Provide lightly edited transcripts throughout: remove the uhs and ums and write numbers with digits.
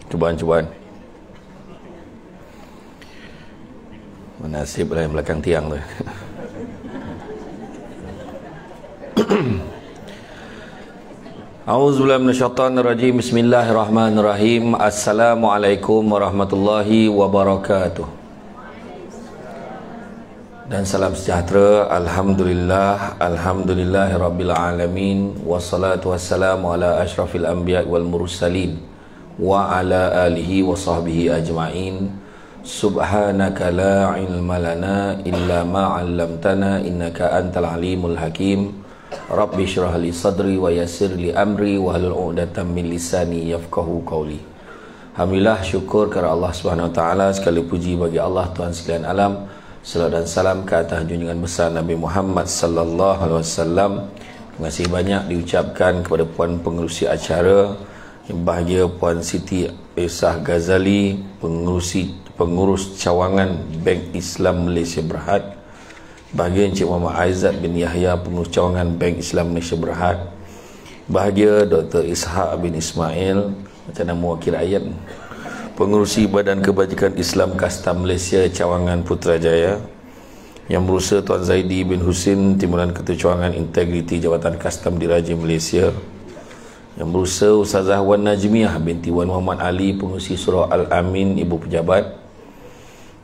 Cubaan-cubaan. Nasib lah yang belakang tiang tu. A'udzubillahi minasyaitonirrajim. Bismillahirrahmanirrahim. Assalamualaikum warahmatullahi wabarakatuh. Dan salam sejahtera. Alhamdulillah, alhamdulillahirabbil alamin. Wassalatu wassalamu ala asyrafil anbiya wal mursalin wa ala alihi wa sahbihi ajma'in. Subhanaka la ilma lana illa ma 'allamtana innaka antal alimul hakim. Rabbi syrah li sadri wa yassir li amri wa hlul 'uqdatam min lisani yafqahu qawli. Alhamdulillah, syukur kepada Allah Subhanahu wa taala, segala puji bagi Allah Tuhan sekalian alam. Salawat dan salam ke atas junjungan besar Nabi Muhammad sallallahu alaihi wasallam. Terima kasih banyak diucapkan kepada puan pengerusi acara yang bahagia, Puan Siti Esah Ghazali, pengurus cawangan Bank Islam Malaysia Berhad. Bahagia Encik Muhammad Aizat bin Yahya, pengurus cawangan Bank Islam Malaysia Berhad. Bahagia Dr. Ishaq bin Ismail, macam nama wakil rakyat, pengurusi Badan Kebajikan Islam Kasta Malaysia cawangan Putrajaya. Yang berusaha Tuan Zaidi bin Husin, timbulan Ketua Cawangan Integriti Jabatan Kastam Diraja Malaysia. Yang berusaha Ustazah Wan Najmiah binti Wan Muhammad Ali, pengurusi Surau Al-Amin, Ibu Pejabat.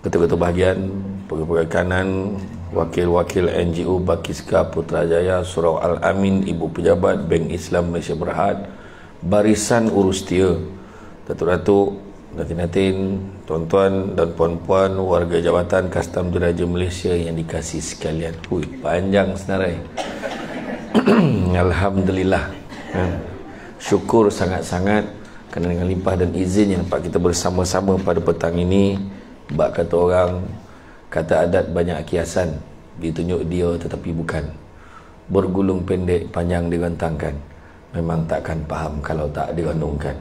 Ketua-ketua bahagian, pegawai kanan, wakil-wakil NGO Bakiska Putrajaya, Surau Al-Amin, Ibu Pejabat Bank Islam Malaysia Berhad, barisan urus setia, Datuk-datuk, Datin-datin, tuan-tuan dan puan-puan warga Jabatan Kastam Diraja Malaysia yang dikasihi sekalian. Hui, panjang senarai. Alhamdulillah. Syukur sangat-sangat kerana dengan limpah dan izin yang dapat kita bersama-sama pada petang ini. Bak kata orang, kata adat banyak kiasan, ditunjuk dia tetapi bukan. Bergulung pendek, panjang direntangkan. Memang takkan faham kalau tak dirandungkan.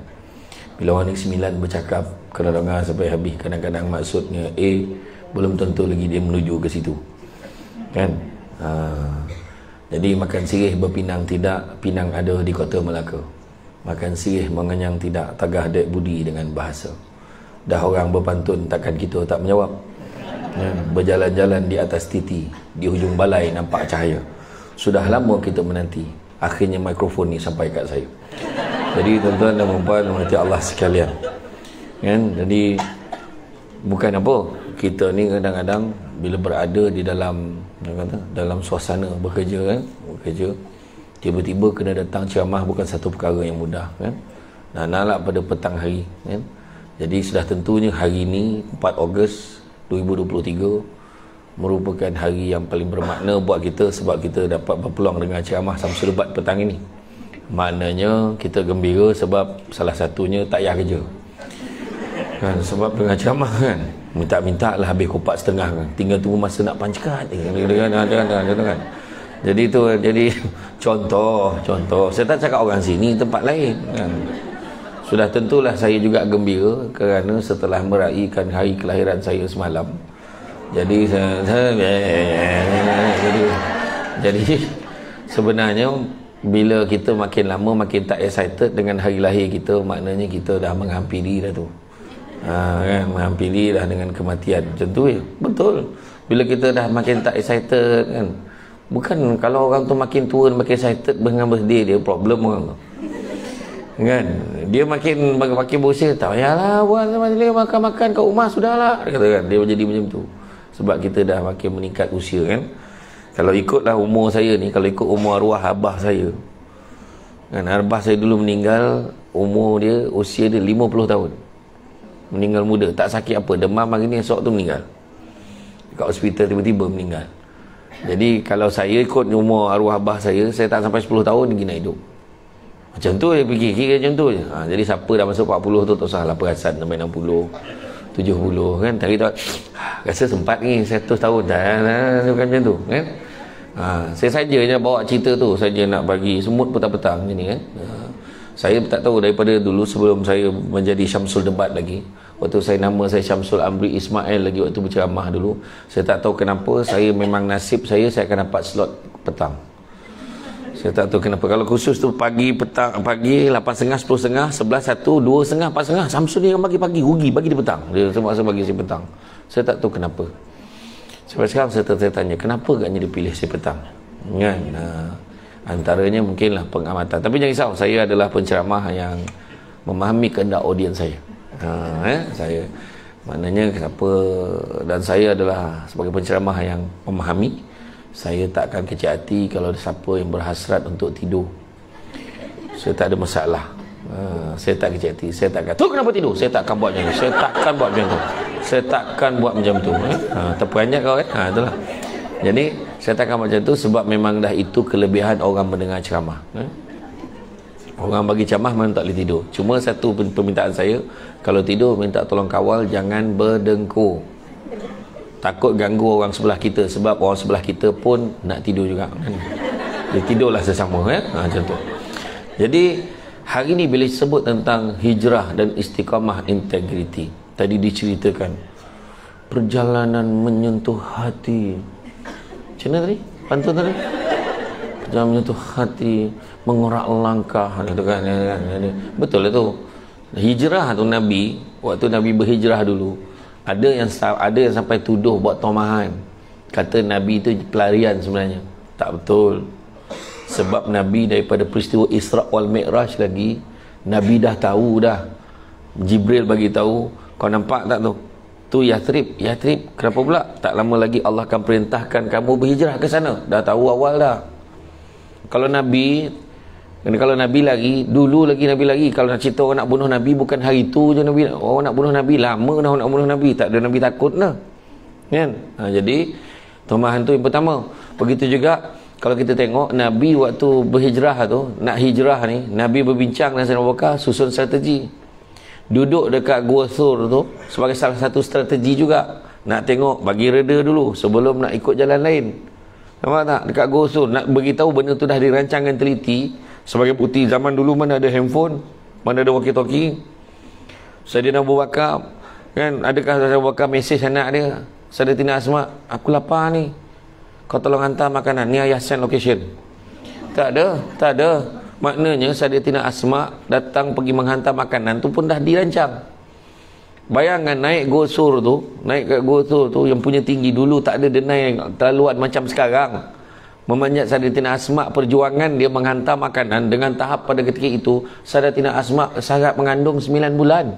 Bila orang ni 9 bercakap, kena dengar sampai habis. Kadang-kadang maksudnya A, belum tentu lagi dia menuju ke situ, kan? Jadi makan sirih berpinang tidak, pinang ada di kota Melaka. Makan sirih mengenyang tidak, tagah dek budi dengan bahasa. Dah orang berpantun, takkan kita tak menjawab. Berjalan-jalan di atas titi, di hujung balai nampak cahaya. Sudah lama kita menanti, akhirnya mikrofon ni sampai kat saya. Jadi tuan-tuan dan puan-puan rahmati Allah sekalian, kan? Jadi bukan apa, kita ni kadang-kadang bila berada di dalam suasana bekerja, kan? Bekerja, tiba-tiba kena datang ceramah bukan satu perkara yang mudah, kan? Nak pada petang hari, kan? Jadi sudah tentunya hari ini 4 Ogos 2023 merupakan hari yang paling bermakna buat kita, sebab kita dapat berpeluang dengan ceramah Samsul Debat petang ini. Maknanya kita gembira sebab salah satunya tak payah kerja, kan? Sebab dengan ceramah, kan, minta lah habis kopak setengah, kan? Tinggal tunggu masa nak pancekat, kan? Jadi tu, jadi contoh. Saya tak cakap orang sini, tempat lain, kan? Sudah tentulah saya juga gembira kerana setelah meraihkan hari kelahiran saya semalam. Jadi jadi sebenarnya bila kita makin lama makin tak excited dengan hari lahir kita, maknanya kita dah menghampiri dah tu. Kan, menghampiri dah dengan kematian. Macam tu ya. Betul. Bila kita dah makin tak excited, kan. Bukan kalau orang tu makin tua makin excited dengan birthday dia, problem orang tu. Kan? Dia makin berusia, tak payahlah buat makan-makan kat rumah sudahlah. Dia kata, kan, dia jadi macam tu. Sebab kita dah makin meningkat usia, kan. Kalau ikutlah umur saya ni, kalau ikut umur arwah abah saya, kan, abah saya dulu meninggal, usia dia 50 tahun. Meninggal muda, tak sakit apa, demam hari ni, esok tu meninggal. Dekat hospital tiba-tiba meninggal. Jadi kalau saya ikut umur arwah abah saya tak sampai 10 tahun lagi nak hidup. Macam tu dia fikir, kira macam tu je. Jadi siapa dah masuk 40 tu tak usah lah perasan sampai 60, 70, kan. Tapi tak rasa sempat ni 100 tahun dah, bukan macam tu, kan. Saya saja je bawa cerita tu, saja nak bagi semut petang-petang macam ni, kan. Saya tak tahu daripada dulu sebelum saya menjadi Syamsul Debat lagi, waktu nama saya Syamsul Amri Ismail lagi, waktu berceramah dulu, saya tak tahu kenapa saya memang nasib saya akan dapat slot petang. Saya tak tahu kenapa. Kalau khusus tu pagi, petang, pagi 8.30, 10.30, 11, 1, 2.30, 4.30. Samsung ni yang bagi pagi, rugi bagi di petang. Dia terpaksa bagi si petang. Saya tak tahu kenapa. Sampai sekarang saya tanya, kenapa agaknya dia pilih si petang? Kan? Antaranya mungkinlah pengamatan. Tapi jangan risau, saya adalah penceramah yang memahami kehendak audiens saya. Saya maknanya kenapa, dan saya adalah sebagai penceramah yang memahami. Saya tak akan kecil hati kalau ada siapa yang berhasrat untuk tidur. Saya tak ada masalah. Saya tak kecil hati. Saya tak akan, tu kenapa tidur? Saya tak akan buat macam tu. Saya takkan buat macam tu. Saya takkan buat macam tu. Terperanjat kau kan? Itulah. Jadi saya takkan buat macam tu sebab memang dah itu kelebihan orang mendengar ceramah. Orang bagi ceramah memang tak boleh tidur. Cuma satu permintaan saya, kalau tidur minta tolong kawal jangan berdengkur. Takut ganggu orang sebelah kita, sebab orang sebelah kita pun nak tidur juga kan. Dia tidurlah sesama macam tu. Jadi hari ni bila sebut tentang hijrah dan istiqamah integriti, tadi diceritakan perjalanan menyentuh hati. Macam mana tadi? Pantun tadi? Perjalanan menyentuh hati, mengorak langkah gitu kan. Betul lah tu. Hijrah tu Nabi, waktu Nabi berhijrah dulu, ada yang sampai tuduh buat tomahan, kata Nabi itu pelarian sebenarnya. Tak betul. Sebab Nabi daripada peristiwa Isra wal Mi'raj lagi, Nabi dah tahu dah. Jibril bagi tahu, kau nampak tak tu Yathrib, kenapa pula tak lama lagi Allah akan perintahkan kamu berhijrah ke sana. Dah tahu awal dah. Kalau Nabi lagi, dulu lagi Nabi lagi, kalau nak cerita orang nak bunuh Nabi, bukan hari tu je Nabi, orang nak bunuh Nabi, lama dah orang nak bunuh Nabi, tak ada Nabi takut dah kan. Jadi tomahan tu yang pertama. Begitu juga kalau kita tengok Nabi waktu berhijrah tu, nak hijrah ni, Nabi berbincang dengan Sayyidina Abu Bakar, susun strategi. Duduk dekat Gua Thur tu sebagai salah satu strategi juga, nak tengok, bagi reda dulu sebelum nak ikut jalan lain. Nampak tak? Dekat Gua Thur nak beritahu benda tu dah dirancangkan teliti. Sebagai bukti, zaman dulu mana ada handphone, mana ada walkie-talkie. Sayyidina Abu Bakar kan, adakah Sayyidina Abu Bakar mesej anak dia, Sayyidatina Asma, aku lapar ni, kau tolong hantar makanan ni, ayah send location. Tak ada. Maknanya Sayyidatina Asma datang pergi menghantar makanan tu pun dah dirancang. Bayangkan naik Gua Thur tu, yang punya tinggi dulu tak ada denai terlaluan macam sekarang. Memanjat Sayyidatina Asma, perjuangan dia menghantar makanan dengan tahap pada ketika itu Sayyidatina Asma syarat mengandung 9 bulan.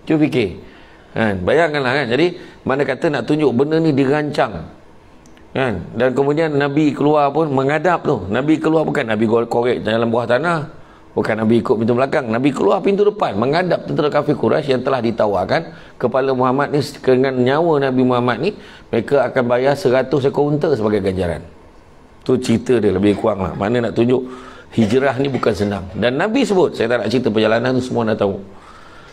Cuba fikir kan, bayangkanlah kan. Jadi mana kata nak tunjuk benda ni dirancang kan. Dan kemudian Nabi keluar pun menghadap tu. Nabi keluar bukan Nabi korek jalan bawah tanah, bukan Nabi ikut pintu belakang. Nabi keluar pintu depan menghadap tentera kafir Quraisy yang telah ditawarkan kepada Muhammad ni, dengan nyawa Nabi Muhammad ni mereka akan bayar 100 ekor unta sebagai ganjaran. Tu cerita dia lebih kurang lah. Mana nak tunjuk hijrah ni bukan senang. Dan Nabi sebut, saya tak nak cerita perjalanan tu, semua dah tahu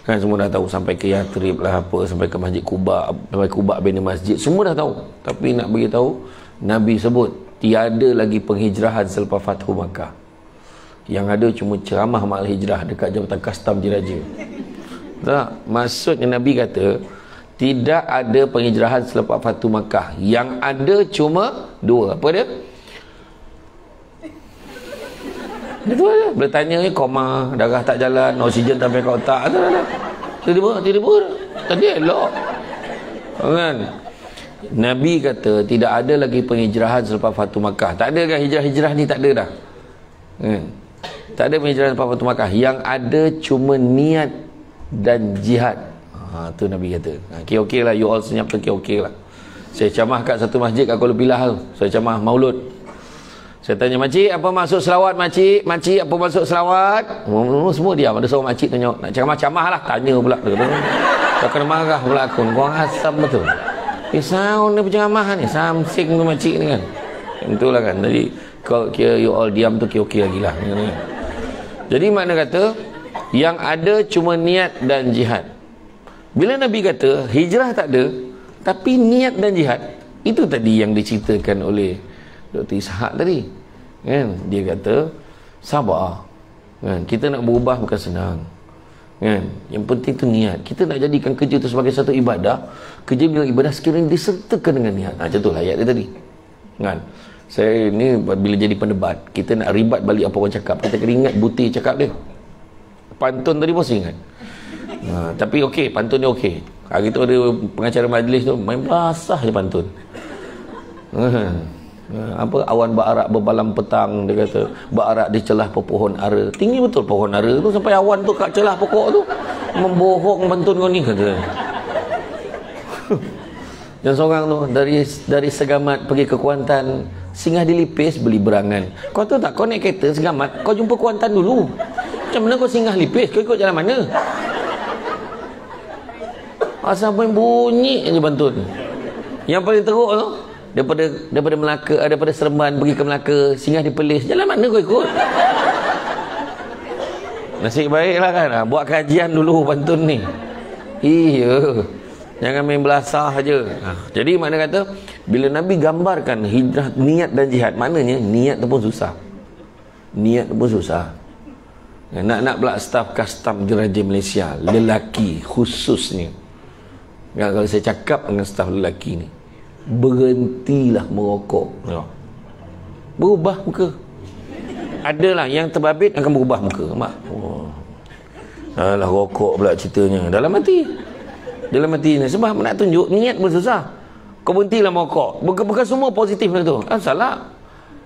kan, semua dah tahu. Sampai ke Yathrib lah apa, sampai ke Masjid Quba, sampai Quba bin Masjid, semua dah tahu. Tapi nak beritahu, Nabi sebut tiada lagi penghijrahan selepas Fathu Makkah. Yang ada cuma ceramah mal hijrah dekat Jabatan Kastam Diraja. Tak, maksudnya Nabi kata tidak ada penghijrahan selepas Fathu Makkah. Yang ada cuma dua. Apa dia? Itu aja. Bertanya ni koma, darah tak jalan, oksigen sampai ke otak. Tiba-tiba tadi elok. Kan? Nabi kata tidak ada lagi penghijrahan selepas Fathu Makkah. Tak ada kan hijrah-hijrah ni, tak ada dah. Kan? Tak ada penghijrahan selepas Fathu Makkah. Yang ada cuma niat dan jihad. Tu Nabi kata. Okey lah, you all senyap tu okey lah. Saya ceramah kat satu masjid kat Kuala Pilah tu. Saya ceramah Maulud. Saya tanya, makcik apa maksud selawat makcik? Makcik apa maksud selawat? Semua diam. Ada seorang makcik tanya, nak ceramah lah. Tanya pula. Tak kena marah pula aku. Korang asam betul. Sound ni penceramah ni. Samsing tu makcik ni kan. Itulah kan. Jadi kalau kira you all diam tu okey lagi lah. Jadi makna kata yang ada cuma niat dan jihad. Bila Nabi kata hijrah tak ada, tapi niat dan jihad, itu tadi yang diceritakan oleh Dr. Ishak tadi kan. Dia kata sabar kan. Kita nak berubah bukan senang kan. Yang penting tu niat. Kita nak jadikan kerja tu sebagai satu ibadah. Kerja bila ibadah sekiranya disertakan dengan niat. Macam tu lah ayat dia tadi kan. Saya ni bila jadi pendebat, kita nak ribat balik apa orang cakap, kita kena ingat butir cakap dia. Pantun tadi pun ingat. Tapi okey, pantun dia okey. Hari tu ada pengacara majlis tu main basah je pantun. Apa awan berarak berbalam petang, dia kata berarak di celah pohon ara. Tinggi betul pohon ara tu sampai awan tu kat celah pokok tu. Membohong pantun kau ni, kata. Dan seorang tu dari Segamat pergi ke Kuantan, singgah di Lipis beli berangan. Kau tahu tak, kau naik kereta Segamat, kau jumpa Kuantan dulu. Macam mana kau singgah Lipis? Kau ikut jalan mana? Asal main bunyi je pantun. Yang paling teruk tu, daripada Melaka, daripada Seremban pergi ke Melaka, singgah di Perlis, jalan mana kau ikut? Nasib baiklah kan, buat kajian dulu pantun ni. Iya, jangan main belasah je. Jadi mana kata, bila Nabi gambarkan hijrah, niat dan jihad, maknanya niat tu pun susah. Niat tu pun susah. Nak pula staf custom Diraja Malaysia, lelaki khususnya. Kalau saya cakap dengan staf lelaki ni, berhentilah merokok. Berubah muka. Adalah yang terbabit akan berubah muka. Mak. Alah, rokok pula ceritanya. Dalam hati ni. Sebab nak tunjuk niat pun susah. Kau berhentilah merokok. Bukan semua positif lah tu. Salah.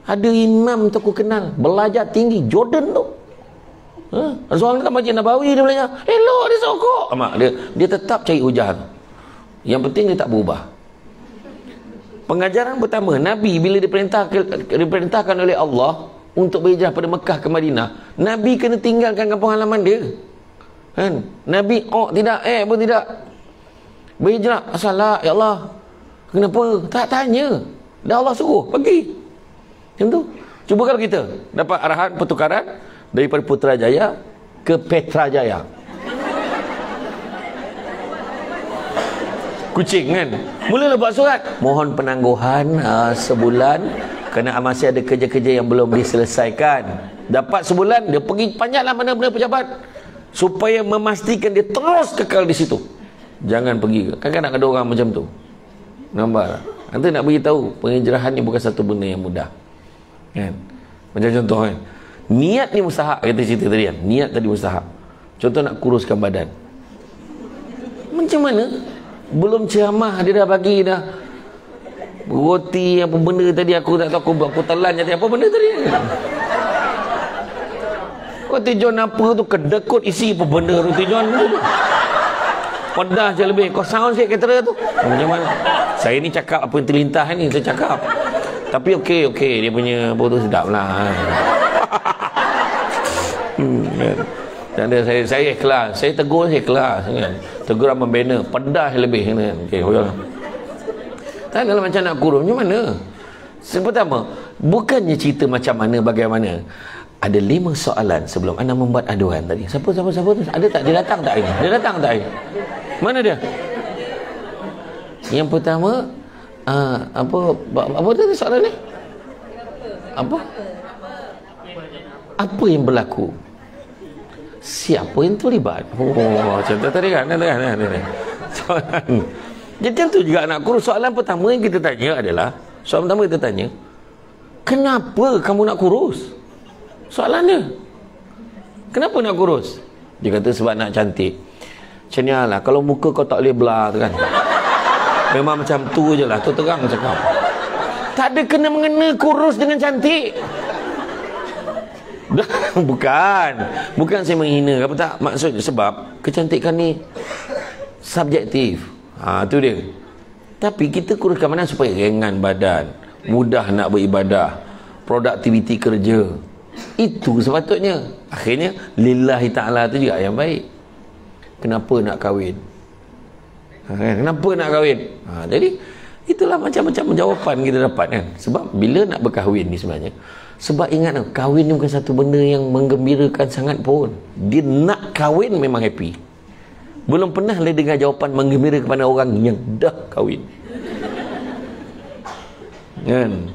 Ada imam tu aku kenal, belajar tinggi, Jordan tu. Seorang tak Masjid Nabawi, dia belajar. Elok dia rokok. Mak, dia tetap cari hujah. Yang penting dia tak berubah. Pengajaran pertama, Nabi bila diperintahkan oleh Allah untuk berhijrah pada Mekah ke Madinah, Nabi kena tinggalkan kampung halaman dia. Kan? Nabi tidak, pun tidak. Berhijrah, salah, ya Allah. Kenapa? Tak tanya. Dah Allah suruh, pergi. Macam tu. Cuba kalau kita dapat arahan pertukaran daripada Putrajaya ke Petrajaya. Kucing kan? Mulalah buat surat. Mohon penangguhan sebulan kerana masih ada kerja-kerja yang belum diselesaikan. Dapat sebulan, dia pergi panjatlah mana-mana pejabat supaya memastikan dia terus kekal di situ. Jangan pergi. Kadang-kadang ada orang macam tu. Nampak? Nanti nak beritahu, penghijrahan ni bukan satu benda yang mudah. Kan? Macam contoh kan, niat ni mustahak, kata cerita tadi kan. Niat tadi mustahak. Contoh nak kuruskan badan. Macam mana? Belum ceramah dia dah bagi dah roti apa benda tadi, aku tak tahu, aku telan jadi apa benda tadi. Roti John apa tu, kedekut isi apa benda roti John tu. Pedas je lebih. Kau sound sikit kata tu. Macam mana? Saya ni cakap apa yang terlintas ni, saya cakap. Tapi okey, dia punya apa tu sedap lah. Dan saya ikhlas. Saya tegur, saya ikhlas kan. Teguran membina, pedas lebih kan. Okey, tak adalah macam nak kurung. Macam mana? Pertama, bukannya cerita macam mana, bagaimana. Ada 5 soalan sebelum anda membuat aduan tadi. Siapa tu? Ada tak? Dia datang tak ini? Mana dia? Yang pertama, apa tadi soalan ni? Apa yang berlaku? Siapa yang terlibat? Contoh tadi kan? Soalan. Jadi tentu juga nak kurus. Soalan pertama yang kita tanya adalah, soalan pertama kita tanya, kenapa kamu nak kurus? Soalan dia. Kenapa nak kurus? Dia kata sebab nak cantik. Macam ni lah, kalau muka kau tak boleh belah tu kan. Memang macam tu je lah, tu terang cakap. Tak ada kena-mengena kurus dengan cantik. Bukan saya menghina apa tak, maksudnya sebab kecantikan ni subjektif. Tu dia. Tapi kita kuruskan badan supaya ringan badan, mudah nak beribadah, produktiviti kerja. Itu sepatutnya. Akhirnya lillahi ta'ala tu juga yang baik. Kenapa nak kahwin? Kenapa nak kahwin? Jadi itulah macam-macam jawapan kita dapat kan. Sebab bila nak berkahwin ni sebenarnya, sebab ingat kahwin ni bukan satu benda yang menggembirakan sangat pun. Dia nak kahwin memang happy. Belum pernah lah dengar jawapan menggembira kepada orang yang dah kahwin. Kan?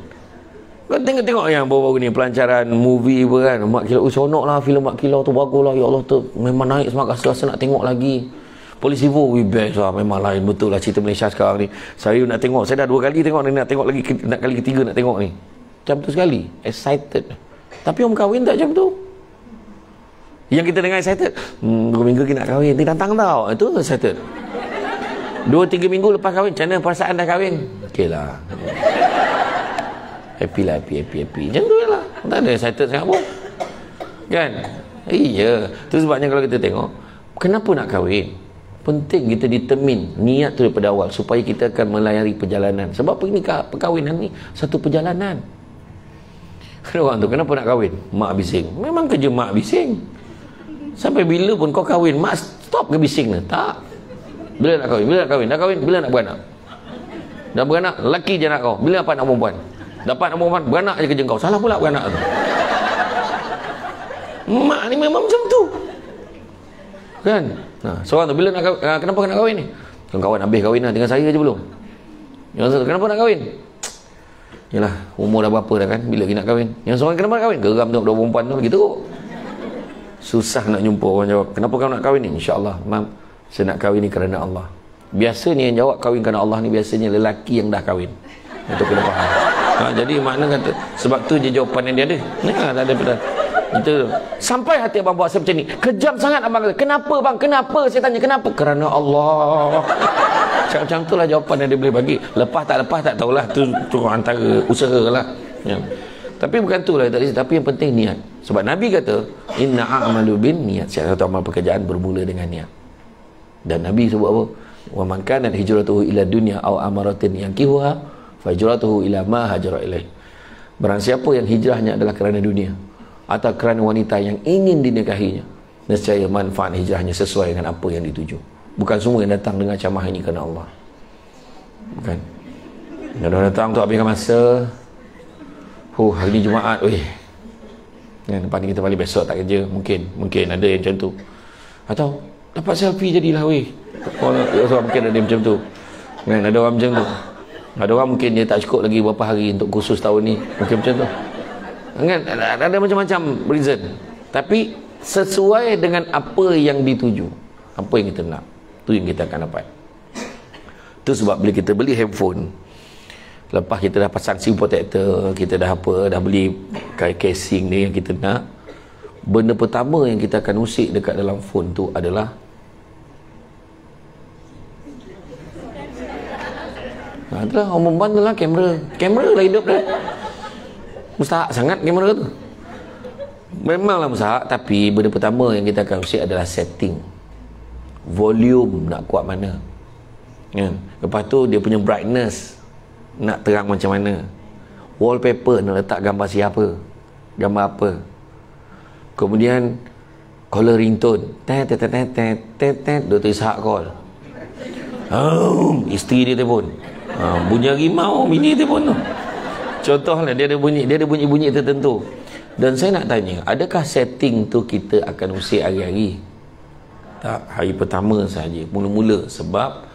Kau tengok yang baru-baru ni pelancaran movie pun kan. Mak Kilau, seronok lah filem Mak Kilau tu, bagus lah. Ya Allah tu memang naik semangat, rasa nak tengok lagi. Polisi Vo, best lah. Memang lain betul lah cerita Malaysia sekarang ni. Saya nak tengok, saya dah 2 kali tengok ni, nak tengok lagi, nak kali ketiga nak tengok ni. macam tu sekali, excited. Tapi orang kahwin tak macam tu. Yang kita dengar excited, 2 minggu kita nak kahwin, dia datang tau, itu excited. 2-3 minggu lepas kahwin, macam mana perasaan dah kahwin? Okey lah, happy lah, happy. Macam tu lah, tak ada excited sangat pun, kan? Iya, tu sebabnya kalau kita tengok, kenapa nak kahwin? Penting kita determine niat tu daripada awal, supaya kita akan melayari perjalanan. Sebab ini perkahwinan ni satu perjalanan. Ada orang tu, kenapa nak kahwin? Mak bising. Memang kerja mak bising. Sampai bila pun kau kahwin, mak stop ke bising ni? Tak. Bila nak kahwin? Bila nak kahwin? Dah kahwin? Bila nak beranak? Dah beranak, lelaki je nak kau. Bila dapat nak perempuan? Dapat nak perempuan, beranak je kerja kau. Salah pula beranak tu. Mak ni memang macam tu, kan? Seorang tu, bila nak kahwin, kenapa nak kahwin ni? Kawan habis kahwin lah, dengan saya je belum. Yang satu, kenapa nak kahwin? Yalah, umur dah berapa dah kan, bila kita nak kahwin? Yang seorang, kenapa nak kahwin? Geram tengok dua perempuan tu, gitu. Susah nak jumpa orang jawab, kenapa kau nak kahwin ni? InsyaAllah, mam, saya nak kahwin ni kerana Allah. Biasanya yang jawab kahwin kerana Allah ni biasanya lelaki yang dah kahwin. Itu kena faham. Jadi makna kata, sebab tu je jawapan yang dia ada. Tak ada betul. Itu sampai hati abang buat saya macam ni. Kejam sangat abang kata, kenapa bang? Kenapa? Saya tanya kenapa? Kerana Allah. Macam tu lah jawapan yang dia boleh bagi. Lepas tak tahulah, tu antara usaha lah, ya. Tapi bukan tu lah, tapi yang penting niat. Sebab Nabi kata, inna a'malu bin niat. Satu amal pekerjaan bermula dengan niat. Dan Nabi sebut apa? Wa man kanat hijratuhu ila dunya aw amaratin yankihuha fa hijratuhu ila ma hajara ilaih. Barang siapa yang hijrahnya adalah kerana dunia atau kerana wanita yang ingin dinikahinya, nescaya manfaat hijrahnya sesuai dengan apa yang dituju. Bukan semua yang datang dengan camah ini kerana Allah. Bukan. Yang datang tu habiskan masa, hari ni Jumaat, yang lepas ni kita balik besok tak kerja. Mungkin ada yang macam tu. Atau dapat selfie jadilah mungkin ada macam tu, kan? Ada orang macam tu. Ada orang mungkin dia tak cukup lagi berapa hari untuk kursus tahun ni, mungkin macam tu, kan? Ada macam-macam reason. Tapi sesuai dengan apa yang dituju, apa yang kita nak, tu yang kita akan dapat. Tu sebab bila kita beli handphone, lepas kita dah pasang SIM protector, kita dah beli casing ni yang kita nak, benda pertama yang kita akan usik dekat dalam phone tu adalah itulah orang perempuan tu lah, kamera lah hidup dah. Mustahak sangat kamera tu, memanglah mustahak. Tapi benda pertama yang kita akan usik adalah setting volume, nak kuat mana, kan? Lepas tu dia punya brightness nak terang macam mana, wallpaper nak letak gambar siapa, gambar apa. Kemudian caller ringtone, Dr. Ishak call, isteri dia telefon, bunyi harimau, bini telefon tu. Contohlah dia ada bunyi tertentu. Dan saya nak tanya, adakah setting tu kita akan usik hari-hari? Tak, hari pertama saja, mula-mula. Sebab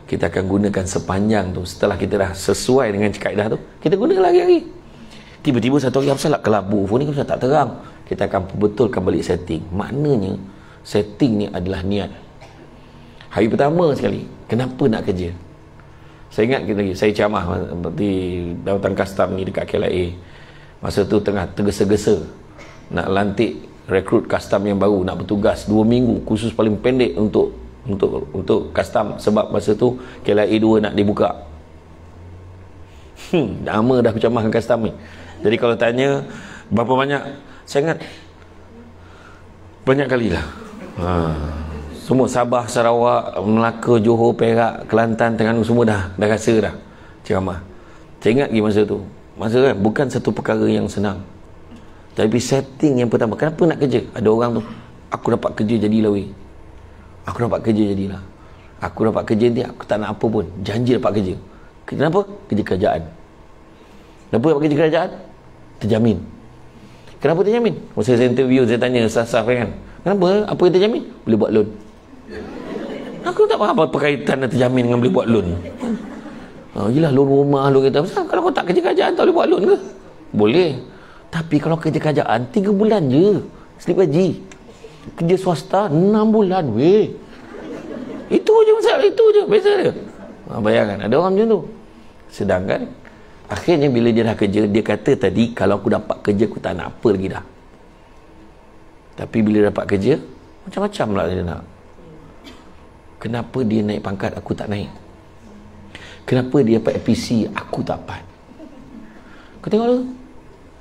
kita akan gunakan sepanjang tu. Setelah kita dah sesuai dengan kaedah tu, kita guna hari-hari. Tiba-tiba satu hari, apa salah kelabu phone ni kan tak terang, kita akan betulkan balik setting. Maknanya setting ni adalah niat. Hari pertama sekali, kenapa nak kerja? Saya ingat lagi, saya ceramah di Jabatan Kastam ni dekat KLIA. Masa tu tengah tergesa-gesa nak lantik rekrut kastam yang baru, nak bertugas 2 minggu, kursus paling pendek untuk kastam. Sebab masa tu KLIA 2 nak dibuka. Lama dah aku ceramahkan kastam ni. Jadi kalau tanya berapa banyak, saya ingat banyak kali lah. Semua Sabah, Sarawak, Melaka, Johor, Perak, Kelantan, Terengganu, semua dah rasa dah ceramah. Saya ingat lagi masa tu, kan, bukan satu perkara yang senang. Tapi setting yang pertama, kenapa nak kerja? Ada orang tu, aku dapat kerja jadilah weh. Aku dapat kerja jadilah. Aku dapat kerja nanti, aku tak nak apa pun, janji dapat kerja. Kenapa? Kerja kerajaan. Kenapa dapat kerja kerajaan? Terjamin. Kenapa terjamin? Masa saya interview, saya tanya staff kan, kenapa? Apa yang terjamin? Boleh buat loan. Aku tak faham apa kaitan terjamin dengan boleh buat loan. Yelah, loan rumah, loan kereta. Kalau kau tak kerja kerajaan, tak boleh buat loan ke? Boleh. Tapi kalau kerja kerajaan 3 bulan je slip haji. Kerja swasta 6 bulan weh. Itu je masalah, itu je beza dia. Bayangkan ada orang macam tu. Sedangkan Akhirnya bila dia dah kerja, dia kata tadi, kalau aku dapat kerja aku tak nak apa lagi dah. Tapi bila dapat kerja, macam-macam lah dia nak. Kenapa dia naik pangkat, aku tak naik? Kenapa dia dapat APC, aku tak dapat? Kau tengok tu,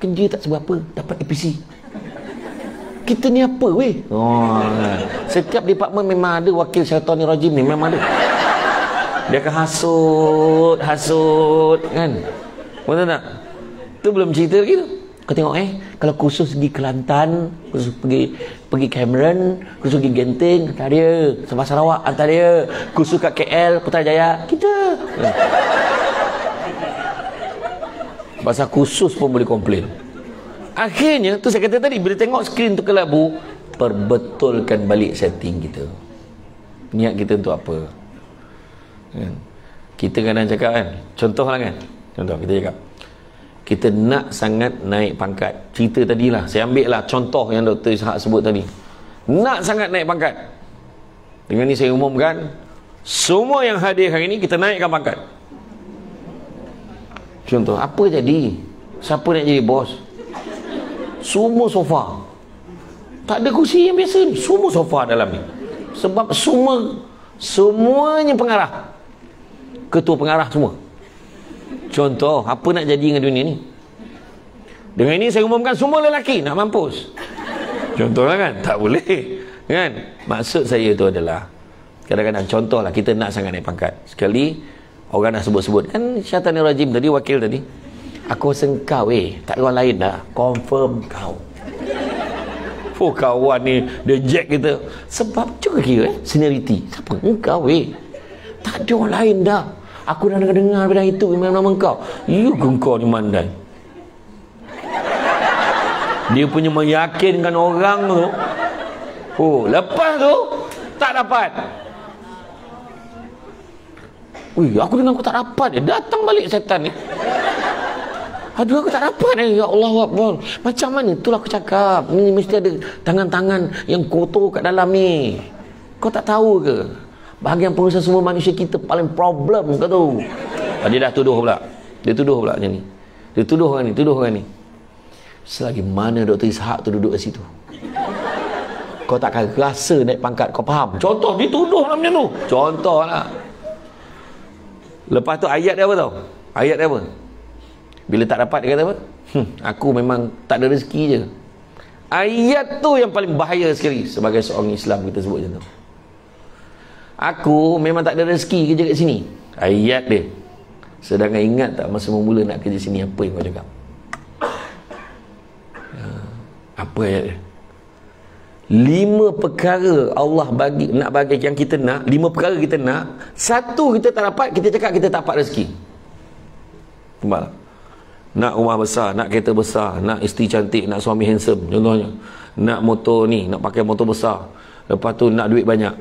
kerja tak seberapa, dapat APC. Kita ni apa weh? Setiap departmen memang ada wakil syaitanir rajim ni, memang ada. Dia akan hasut kan. Betul tak? Tu belum cerita lagi tu. Kau tengok kalau kursus pergi Kelantan, kursus pergi Cameron, kursus pergi Genting, hantar dia. Sabah Sarawak, hantar dia. Kursus kat KL, Putrajaya, kita. Pasal kursus pun boleh komplain. Akhirnya, tu saya kata tadi, bila tengok skrin tu kelabu, perbetulkan balik setting kita. Niat kita untuk apa? Kan? Kita kadang cakap kan, contoh lah kan, contoh kita cakap, kita nak sangat naik pangkat. Cerita tadilah, saya ambil lah contoh yang Dr. Ishak sebut tadi. Nak sangat naik pangkat. Dengan ni saya umumkan, semua yang hadir hari ni kita naikkan pangkat. Contoh, apa jadi? Siapa nak jadi bos? Semua sofa. Tak ada kursi yang biasa ni, semua sofa dalam ni. Sebab semuanya pengarah, ketua pengarah semua. Contoh, apa nak jadi dengan dunia ni? Dengan ini saya umumkan semua lelaki nak mampus. Contohlah kan, tak boleh kan. Maksud saya tu adalah, kadang-kadang contohlah kita nak sangat naik pangkat. Sekali orang nak sebut-sebut kan, syaitanir rajim tadi, wakil tadi, aku rasa kau tak ada orang lain dah, confirm kau. Kawan ni dia jack kita. Sebab juga kira seniority. Siapa? Engkau tak ada orang lain dah. Aku dah dengar benda itu, memang nama engkau. You engkau ni mandai. Dia punya meyakinkan orang tu. Lepas tu tak dapat. Aku dengar aku tak dapat. Datang balik setan ni. Aduh, aku tak dapat Ya Allah Akbar. Macam mana? Itulah aku cakap, ni mesti ada tangan-tangan yang kotor kat dalam ni. Kau tak tahu ke? Bahagian pengusaha semua manusia kita paling problem kau tu. Dia dah tuduh pula. Dia tuduh pula macam ni. Dia tuduh orang ni. Selagi mana Dr. Ishak tu duduk kat situ, kau takkan rasa naik pangkat. Kau faham? Contoh, dia tuduh lah macam tu. Contoh lah. Lepas tu ayat dia apa tau? Ayat dia apa? Bila tak dapat dia kata apa? Aku memang tak ada rezeki je. Ayat tu yang paling bahaya sekali sebagai seorang Islam, kita sebut macam tu. Aku memang tak ada rezeki kerja kat sini. Ayat dia. Sedangkan ingat tak masa mula nak kerja sini apa yang kau cakap? Apa ayat dia? 5 perkara Allah nak bagi yang kita nak. 5 perkara kita nak, 1 kita tak dapat, kita cakap kita tak dapat rezeki. Nampak tak? Nak rumah besar, nak kereta besar, nak isteri cantik, nak suami handsome contohnya, nak motor ni, nak pakai motor besar, lepas tu nak duit banyak.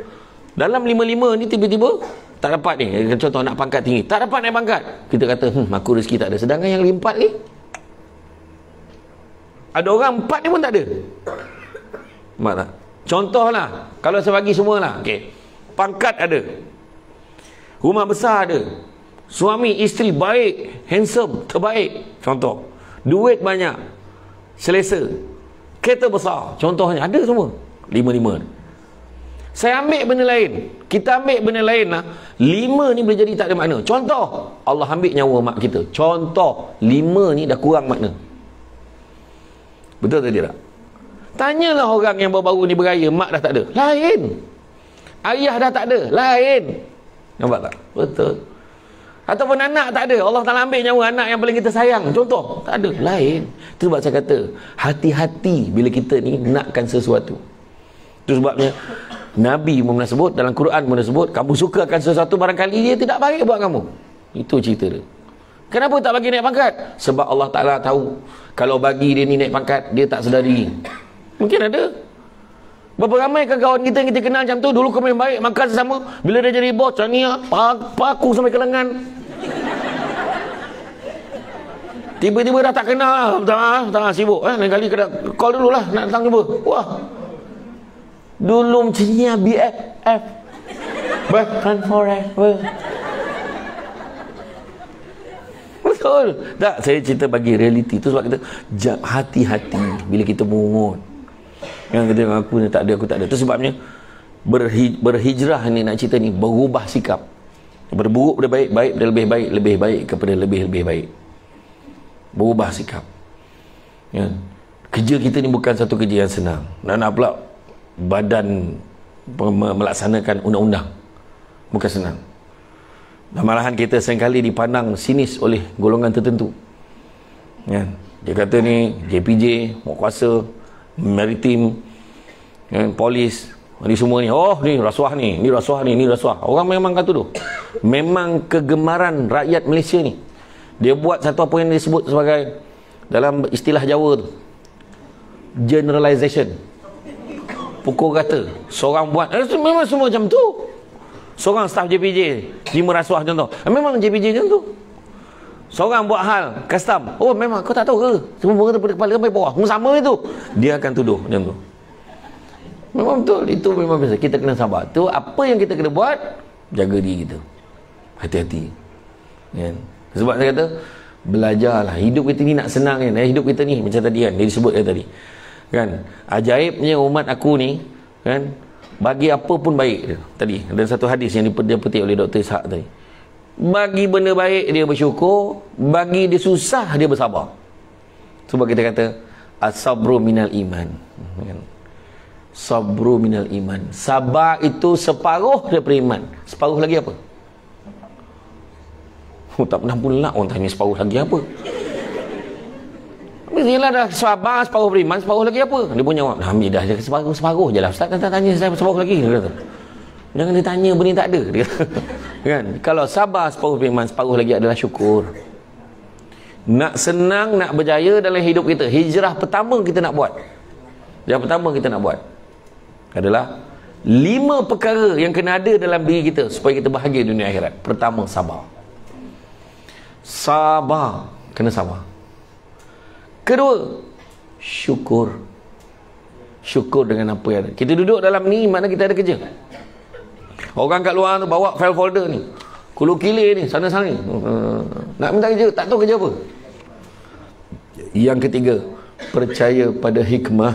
Dalam 5-5 ni tiba-tiba tak dapat ni. Contoh nak pangkat tinggi, tak dapat naik pangkat, kita kata aku rezeki tak ada. Sedangkan yang 4 ni, ada orang 4 ni pun tak ada. Nampak tak? Contohlah, kalau saya bagi semua lah, pangkat ada, rumah besar ada, suami isteri baik, handsome, terbaik, contoh, duit banyak, selesa, kereta besar, contohnya ada semua. 5-5. Saya ambil benda lain, kita ambil benda lain lah, 5 ni boleh jadi tak ada makna. Contoh, Allah ambil nyawa mak kita. Contoh, 5 ni dah kurang makna. Betul tak tidak? Tanyalah orang yang baru-baru ni beraya, mak dah tak ada, lain. Ayah dah tak ada, lain. Nampak tak? Betul. Ataupun anak tak ada, Allah Ta'ala ambil nyawa anak yang paling kita sayang, contoh, tak ada, lain. Itu sebab saya kata, hati-hati bila kita ni nakkan sesuatu. Itu sebabnya Nabi pun pernah sebut, dalam Quran pun pernah sebut, kamu sukakan sesuatu barangkali dia tidak baik buat kamu. Itu cerita dia. Kenapa tak bagi naik pangkat? Sebab Allah Ta'ala tahu, kalau bagi dia ni naik pangkat, dia tak sedar diri. Mungkin ada. Berapa ramai kan kawan kita yang kita kenal macam tu, dulu kau main baik, makan sesama, bila dia jadi bos, Chania, paku sampai ke lengan. Tiba-tiba dah tak kenal, tak sibuk, lain kali kena call dulu lah, nak datang jumpa. Wah, dulu macam ni BFF, best friend forever. Betul. Tak, saya cerita bagi realiti. Tu sebab kita hati-hati bila kita mungut. Yang kita tengok aku ni tak ada, aku tak ada. Tu sebabnya berhijrah ni, nak cerita ni, berubah sikap. Daripada buruk pada baik, baik pada lebih baik, lebih baik kepada lebih baik. Berubah sikap. Ya. Kerja kita ni bukan satu kerja yang senang. Nak pula badan melaksanakan undang-undang. Bukan senang. Dan malahan kita seringkali dipandang sinis oleh golongan tertentu. Ya. Dia kata ni JPJ, Mok Kuasa, Maritim, ya, Polis, ni semua ni, oh ni rasuah ni, ni rasuah ni, ni rasuah. Orang memang kata tu. Memang kegemaran rakyat Malaysia ni. Dia buat satu apa yang disebut sebagai, dalam istilah Jawa tu, generalization. Pukul kata. Seorang buat, memang semua macam tu. Seorang staf JPJ, 5 rasuah contoh. Memang JPJ macam tu. Seorang buat hal custom, oh memang kau tak tahu ke? Semua daripada kepala sampai bawah, sama itu. Dia akan tuduh macam tu. Memang betul, itu memang biasa. Kita kena sabar. Tu apa yang kita kena buat, jaga diri kita. Hati-hati. Ya. Sebab saya kata, belajarlah. Hidup kita ni nak senang kan. Hidup kita ni macam tadi kan, dia disebut tadi. Kan? Ajaibnya umat aku ni, kan? Bagi apa pun baik. Tadi ada satu hadis yang dipetik oleh Dr. Ishak tadi. Bagi benda baik dia bersyukur, bagi dia susah dia bersabar. Sebab kita kata as-sabru minal iman. Sabru minal iman. Sabar itu separuh daripada iman. Separuh lagi apa? Tak pernah pula orang tanya separuh lagi apa. Mestilah dah sabar separuh beriman, separuh lagi apa? Dia pun jawab, ambil dah separuh je lah. Ustaz kan tak tanya saya separuh lagi. Dia kata, jangan dia tanya benda tak ada. Dia kata, kan? Kalau sabar separuh beriman, separuh lagi adalah syukur. Nak senang, nak berjaya dalam hidup kita, hijrah pertama kita nak buat. Yang pertama kita nak buat adalah 5 perkara yang kena ada dalam diri kita supaya kita bahagia dunia akhirat. Pertama, sabar. Sabar. Kena sabar. Kedua, syukur. Syukur dengan apa yang ada. Kita duduk dalam ni, mana kita ada kerja. Orang kat luar tu bawa file folder ni, kulu kilir ni, sana-sana ni, nak minta kerja, tak tahu kerja apa. Yang ketiga, percaya pada hikmah.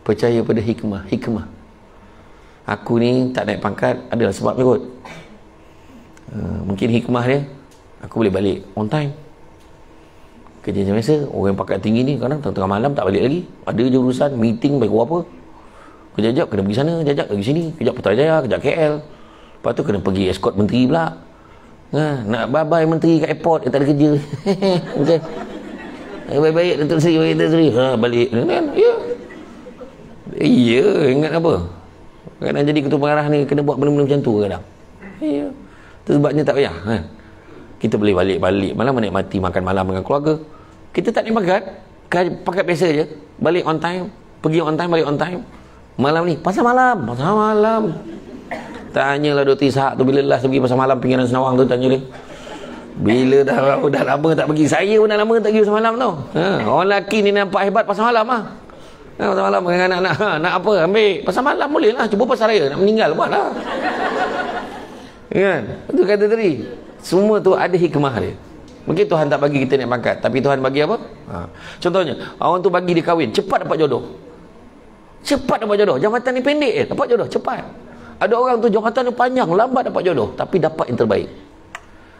Percaya pada hikmah. Hikmah. Aku ni tak naik pangkat, adalah sebabnya kot. Mungkin hikmah dia, aku boleh balik on time. Kerja macam biasa, orang yang pangkat tinggi ni kadang tengah malam tak balik lagi. Ada je urusan, meeting, baik apa. Kejap-kejap kena pergi sana, kejap pergi sini, kejap Putrajaya, kejap KL. Lepas tu kena pergi escort menteri pula. Nak bye-bye menteri kat airport, dia tak ada kerja. Okay. Baik-baik, Datuk Seri, baik Datuk Seri. Balik. Ya. Iya, ingat apa? Kadang jadi ketua pengarah ni kena buat benda-benda macam tu kadang. Ya. Itu sebabnya tak payah. Kita boleh balik-balik malam menikmati makan malam dengan keluarga. Kita tak naik pangkat biasa je. Balik on time, pergi on time, balik on time. Malam ni pasal malam. Tanyalah Dr. Ishak tu bila last pergi pasal malam pinggiran Senawang tu, tanya dia. Bila dah lama tak pergi. Saya pun dah lama tak pergi pasal malam tu. Orang lelaki ni nampak hebat pasal malam ah. Pasal malam dengan anak nak apa ambil pasal malam boleh lah. Cuba pasal raya nak meninggal buatlah. Kan? Itu kata tadi. Semua tu ada hikmah dia. Mungkin Tuhan tak bagi kita naik pangkat, tapi Tuhan bagi apa? Contohnya, orang tu bagi dia kahwin, cepat dapat jodoh. Cepat dapat jodoh. Jabatan ni pendek dapat jodoh cepat. Ada orang tu jabatan ni panjang, lambat dapat jodoh, tapi dapat yang terbaik.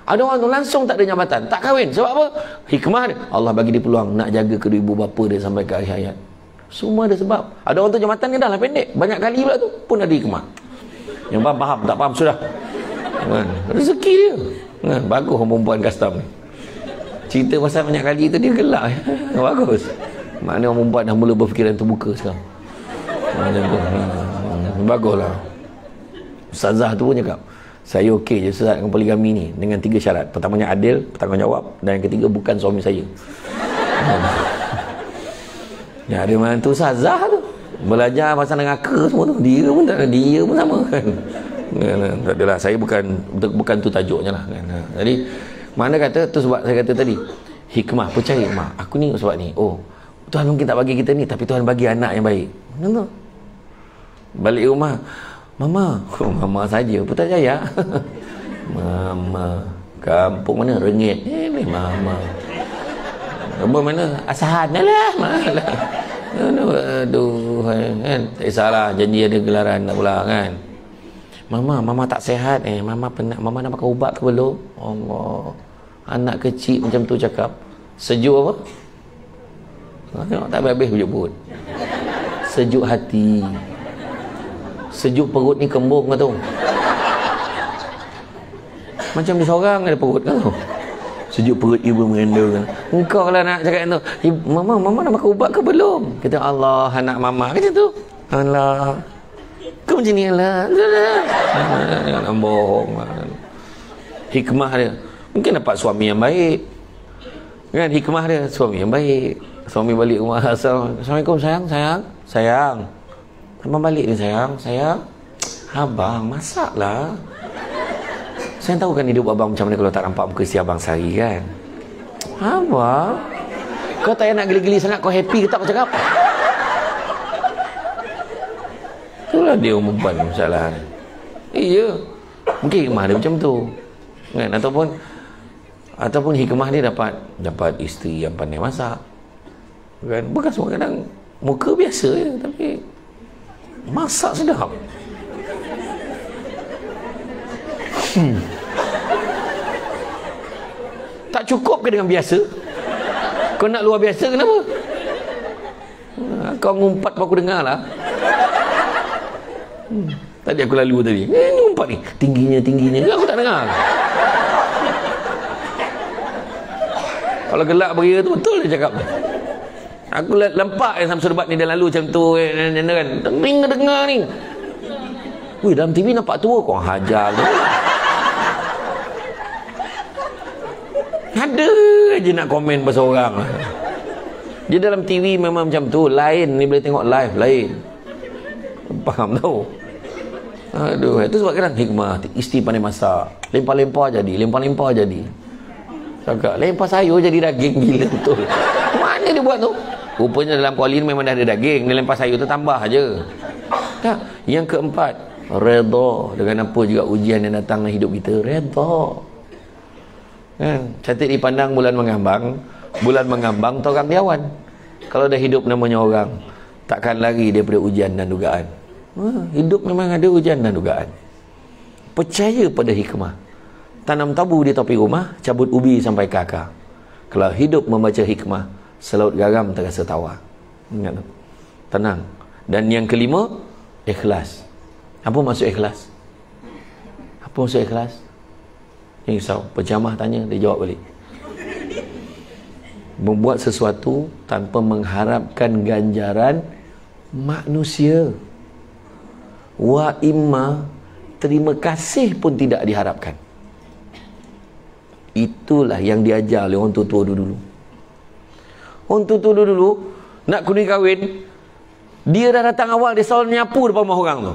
Ada orang tu langsung tak ada jabatan, tak kahwin. Sebab apa? Hikmah dia. Allah bagi dia peluang nak jaga kedua ibu bapa dia sampai ke akhir hayat. Semua ada sebab. Ada orang tu jabatan ni dah lah pendek, banyak kali pula tu pun ada hikmah. Yang faham, tak faham sudah. Rezeki dia. Bagus orang perempuan custom ni. Cerita pasal banyak kali tu dia gelak. Bagus. Maknanya orang perempuan dah mula berfikiran terbuka sekarang. Baguslah. Ustazah tu pun cakap, saya okey je Ustaz dengan poligami ni dengan 3 syarat. Pertamanya adil, bertanggungjawab, dan yang ketiga bukan suami saya. Ya, ada mana tu Ustazah tu belajar pasal neraka semua tu. Dia pun tak ada, dia pun sama kan. Tak adalah, saya bukan tu tajuknya lah kan. Jadi mana kata tu sebab saya kata tadi hikmah, percaya mak aku ni sebab ni. Oh, Tuhan mungkin tak bagi kita ni, tapi Tuhan bagi anak yang baik. Betul. Balik rumah, mama saja Putrajaya. Mama Kampung mana? Rengit. Ni mama. Kampung mana? Asahan lah. Malah. Aduh kan. Tak kisahlah, janji ada gelaran tak pula kan. Mama tak sihat mama penat. Mama nak makan ubat ke belum? Allah. Anak kecil macam tu cakap. Sejuk apa? Tengok tak habis berjebut. Sejuk hati. Sejuk perut ni kembung ke tu? Macam dia seorang ada perut kan tu. Sejuk perut ibu mengandung. Engkau lah nak cakap tu. Mama nak makan ubat ke belum? Kata Allah anak mama kata tu. Allah. Kau macam ni lah. Jangan bohong. Hikmah dia. Mungkin dapat suami yang baik. Kan hikmah dia suami yang baik. Suami balik rumah. Assalamualaikum sayang. Abang balik ni sayang. Abang masaklah. Saya tahu kan hidup abang macam mana kalau tak nampak muka si abang sehari kan. Abang, kau tak payah nak geli-geli sangat. Kau happy ke tak kau cakap? Itulah dia beban masalah. Iya. Mungkin hikmah dia macam tu. Kan? Ataupun hikmah dia dapat isteri yang pandai masak. Kan? Bukan semua kadang muka biasa je, tapi masak sedap. Tak cukup ke dengan biasa? Kau nak luar biasa kenapa? Kau ngumpat apa aku dengar lah. Tadi aku lalu tadi. Ni ngumpat ni. Tingginya. Aku tak dengar. Kalau gelak beria tu betul dia cakap. Aku lempak yang Samsul Debat ni dia lalu macam tu kan. Dengar ni. Wih, dalam TV nampak tua kau hajar tu. Ada je nak komen pasal orang. Dia dalam TV memang macam tu. Lain ni boleh tengok live lain. Faham tau. Aduh, itu sebab kadang hikmah. Isteri pandai masak. Lempar-lempar jadi. Cakap lempar sayur jadi daging. Gila betul. Mana dia buat tu? Rupanya dalam kuali ni memang dah ada daging. Dia lempar sayur tu tambah je. Tak. Yang keempat, redha dengan apa juga ujian yang datang dalam hidup kita. Redha. Kan? Cantik dipandang bulan mengambang tu orang diawan. Kalau dah hidup namanya orang, takkan lari daripada ujian dan dugaan. Hidup memang ada ujian dan dugaan. Percaya pada hikmah. Tanam tabu di topi rumah, cabut ubi sampai ke akar. Kalau hidup membaca hikmah, selaut garam terasa tawar. Ingat tu. Tenang. Dan yang kelima, ikhlas. Apa maksud ikhlas? Yang risau, pejamah tanya, dia jawab balik. Membuat sesuatu tanpa mengharapkan ganjaran manusia. Wa imma, terima kasih pun tidak diharapkan. Itulah yang diajar oleh orang tua dulu. Orang tua dulu nak kuning kahwin, dia dah datang awal, dia selalu nyapu depan rumah orang tu.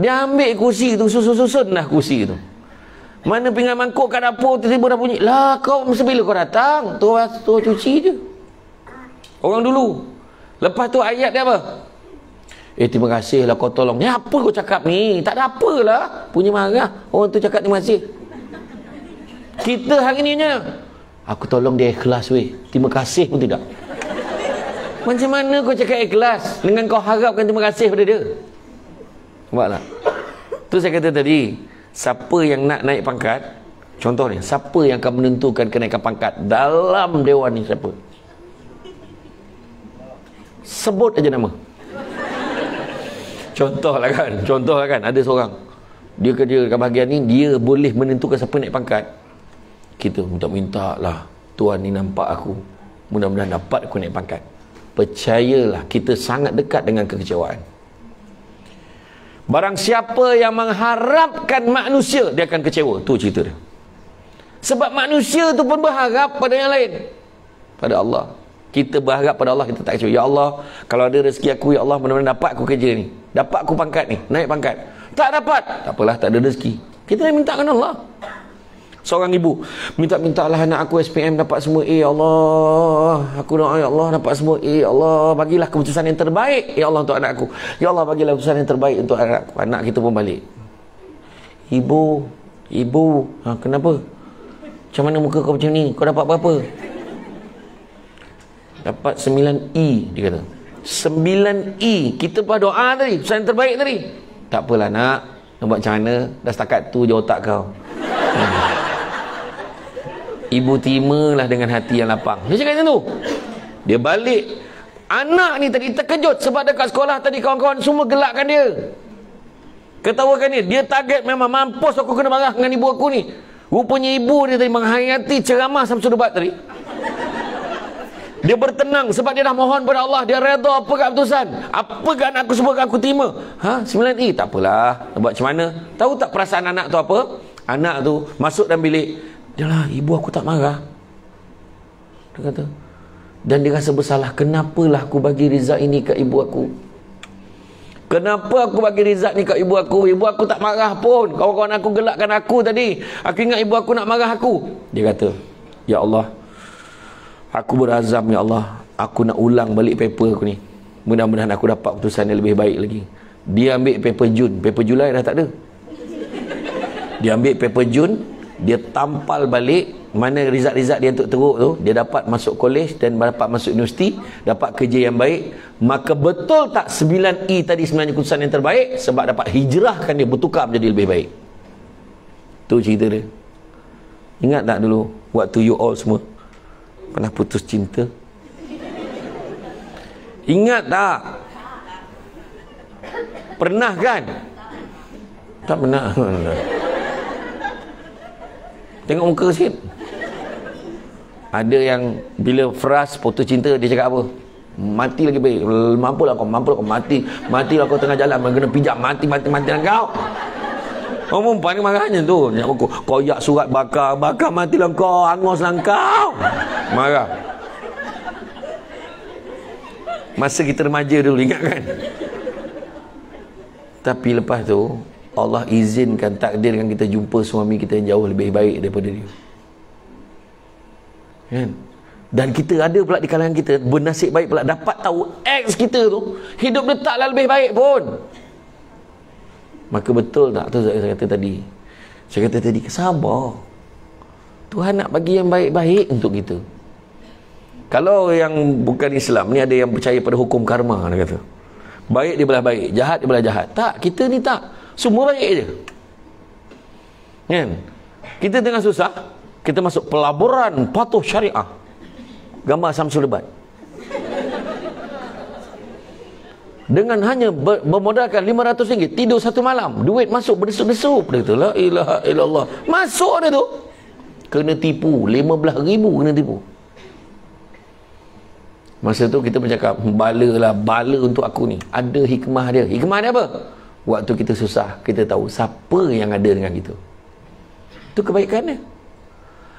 Dia ambil kursi tu, susun dah kursi tu. Mana pinggan mangkuk kat dapur, tiba-tiba dah bunyi. Lah kau mesti bila kau datang? Tu cuci je. Orang dulu. Lepas tu ayat dia apa? Terima kasih lah kau tolong. Ni apa kau cakap ni? Tak ada apalah. Punya marah. Orang tu cakap terima kasih. Kita hari ni nya, aku tolong dia ikhlas weh. Terima kasih pun tidak. Macam mana kau cakap ikhlas dengan kau harapkan terima kasih pada dia? Nampak tak? Tu saya kata tadi, siapa yang nak naik pangkat, contoh ni, siapa yang akan menentukan kenaikan pangkat dalam dewan ni, siapa? Sebut aja nama. Contohlah kan, ada seorang dia kerja kat bahagian ni, dia boleh menentukan siapa naik pangkat. Kita minta lah, tuan ni nampak aku, mudah-mudahan dapat aku naik pangkat. Percayalah, kita sangat dekat dengan kekecewaan. Barang siapa yang mengharapkan manusia, dia akan kecewa. Tu cerita dia. Sebab manusia tu pun berharap pada yang lain, pada Allah. Kita berharap pada Allah, kita tak kecewa. Ya Allah, kalau ada rezeki aku, ya Allah, mudah-mudahan dapat aku kerja ni, dapat aku pangkat ni, naik pangkat. Tak dapat, tak apalah, tak ada rezeki. Kita nak minta dengan Allah. Seorang ibu minta-mintalah anak aku SPM dapat semua A, Allah. Aku doa, ya Allah, dapat semua A, Allah, bagilah keputusan yang terbaik, ya Allah, untuk anak aku. Ya Allah, bagilah keputusan yang terbaik untuk anak aku. Anak kita pun balik. Ibu, kenapa? Macam mana muka kau macam ni? Kau dapat berapa? Dapat 9E, dia kata. 9E. Kita lepas doa tadi, usaha yang terbaik tadi. Tak apalah nak buat macam mana? Dah setakat tu je otak kau. Ibu terimalah dengan hati yang lapang. Dia cakap macam tu. Dia balik. Anak ni tadi terkejut sebab dekat sekolah tadi kawan-kawan semua gelakkan dia. Ketawakan dia. Dia target memang mampus aku kena marah dengan ibu aku ni. Rupanya ibu dia tadi menghayati ceramah Samsul Ubat tadi. Dia bertenang sebab dia dah mohon pada Allah. Dia redha apa kat keputusan. Apa kan aku sebut aku terima. 9E. Tak apalah. Nak buat macam mana? Tahu tak perasaan anak tu apa? Anak tu masuk dalam bilik. Yalah, ibu aku tak marah. Dia kata. Dan dia rasa bersalah. Kenapalah aku bagi Rizak ini kat ibu aku? Kenapa aku bagi Rizak ni kat ibu aku? Ibu aku tak marah pun. Kawan-kawan aku gelakkan aku tadi. Aku ingat ibu aku nak marah aku. Dia kata, ya Allah, aku berazam ya Allah, aku nak ulang balik paper aku ni. Mudah-mudahan aku dapat keputusan yang lebih baik lagi. Dia ambil paper Jun. Paper Julai dah tak ada. Dia ambil paper Jun, dia tampal balik mana result-result dia untuk teruk tu. Dia dapat masuk kolej dan dapat masuk universiti, dapat kerja yang baik. Maka betul tak 9E tadi sebenarnya keputusan yang terbaik? Sebab dapat hijrahkan dia, bertukar menjadi lebih baik. Tu cerita dia. Ingat tak dulu waktu you all semua pernah putus cinta? Ingat tak? Pernah kan? Tak pernah. Tengok muka sikit. Ada yang bila Fras putus cinta, dia cakap apa? Mati lagi baik. Mampulah kau mati. Matilah kau tengah jalan kena pijak, mati lah kau. Orang perempuan ni marahnya tu. Kau yak surat bakar matilah kau, angoslah kau. Marah. Masa kita remaja dulu, ingat kan? Tapi lepas tu Allah izinkan, takdirkan kita jumpa suami kita yang jauh lebih baik daripada dia. Kan? Dan kita ada pula di kalangan kita bernasib baik pula dapat tahu ex kita tu hidup dia taklah lebih baik pun. Maka betul tak tu saya kata tadi? Saya kata tadi, sabar. Tuhan nak bagi yang baik-baik untuk kita. Kalau yang bukan Islam ni ada yang percaya pada hukum karma, dia kata. Baik dia belah baik, jahat dia belah jahat. Tak, kita ni tak. Semua baik je. Kan? Kita tengah susah, kita masuk pelaburan patuh syariah. Gambar Samsul Ubat. Dengan hanya bermodalkan RM500, tidur satu malam, duit masuk berdesuk-desuk. Dia kata, la ilaha illallah. Masuk dia tu. Kena tipu, 15,000 kena tipu. Masa tu kita bercakap, bala untuk aku ni. Ada hikmah dia. Hikmah dia apa? Waktu kita susah, kita tahu siapa yang ada dengan kita. Itu kebaikannya.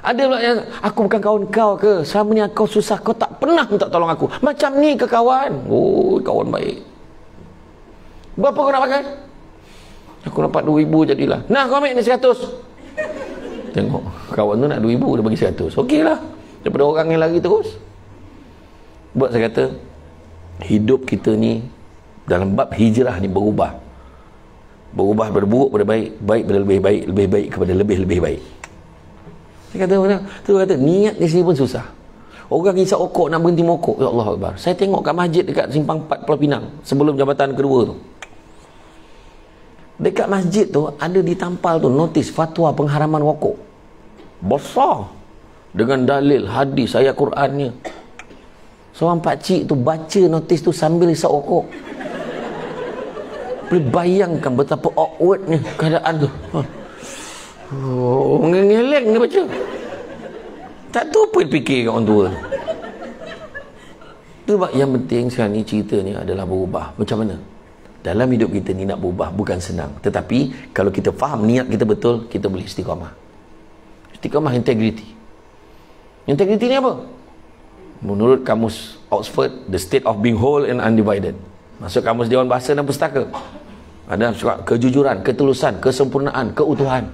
Ada pula yang, aku bukan kawan kau ke? Selama ni kau susah, kau tak pernah minta tolong aku. Macam ni ke kawan? Oh, kawan baik. Berapa kau nak pakai? Aku dapat 2,000 jadilah. Nah, kau ambil ni 100. Tengok, kawan tu nak 2,000, dia bagi 100. Okey lah. Daripada orang yang lari terus. Buat saya kata, hidup kita ni dalam bab hijrah ni berubah. Berubah daripada buruk pada baik, baik pada lebih baik, lebih baik kepada lebih baik. Saya kata, tu kata, niat di sini pun susah. Orang hisap okok nak berhenti mokok. Ya Allah Akbar. Saya tengok kat masjid dekat Simpang 4 Pulau Pinang sebelum jabatan kedua tu. Dekat masjid tu ada ditampal tu notis fatwa pengharaman rokok. Besar. Dengan dalil hadis ayat Qurannya. Seorang pakcik tu baca notis tu sambil hisap rokok. Boleh bayangkan betapa awkwardnya keadaan tu. Oh, ngeleng dia baca. Tak tahu apa dia fikir kat orang tua. Sebab yang penting sekarang ni ceritanya adalah berubah. Macam mana? Dalam hidup kita ni nak berubah bukan senang. Tetapi kalau kita faham niat kita betul, kita boleh istiqamah. Istiqamah, integrity. Integrity ni apa? Menurut kamus Oxford, the state of being whole and undivided. Masuk kamus Dewan Bahasa dan Pustaka. Ada kejujuran, ketulusan, kesempurnaan, keutuhan.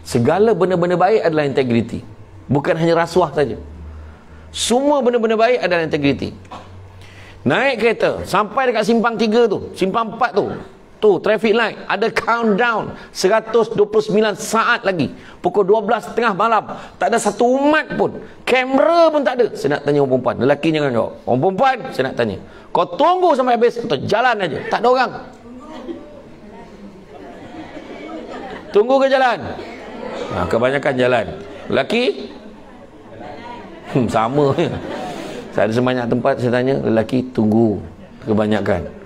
Segala benda-benda baik adalah integriti. Bukan hanya rasuah saja. Semua benda-benda baik adalah integriti. Naik kereta sampai dekat simpang 3 tu, simpang 4 tu, Tu traffic light, ada countdown 129 saat lagi. Pukul 12 tengah malam, tak ada satu umat pun. Kamera pun tak ada. Saya nak tanya orang perempuan, lelaki jangan jawab. Orang perempuan, saya nak tanya, kau tunggu sampai habis atau jalan aja? Tak ada orang. Tunggu ke jalan? Kebanyakan jalan. Lelaki? Sama je. Saya ada sebanyak tempat saya tanya, lelaki tunggu kebanyakan.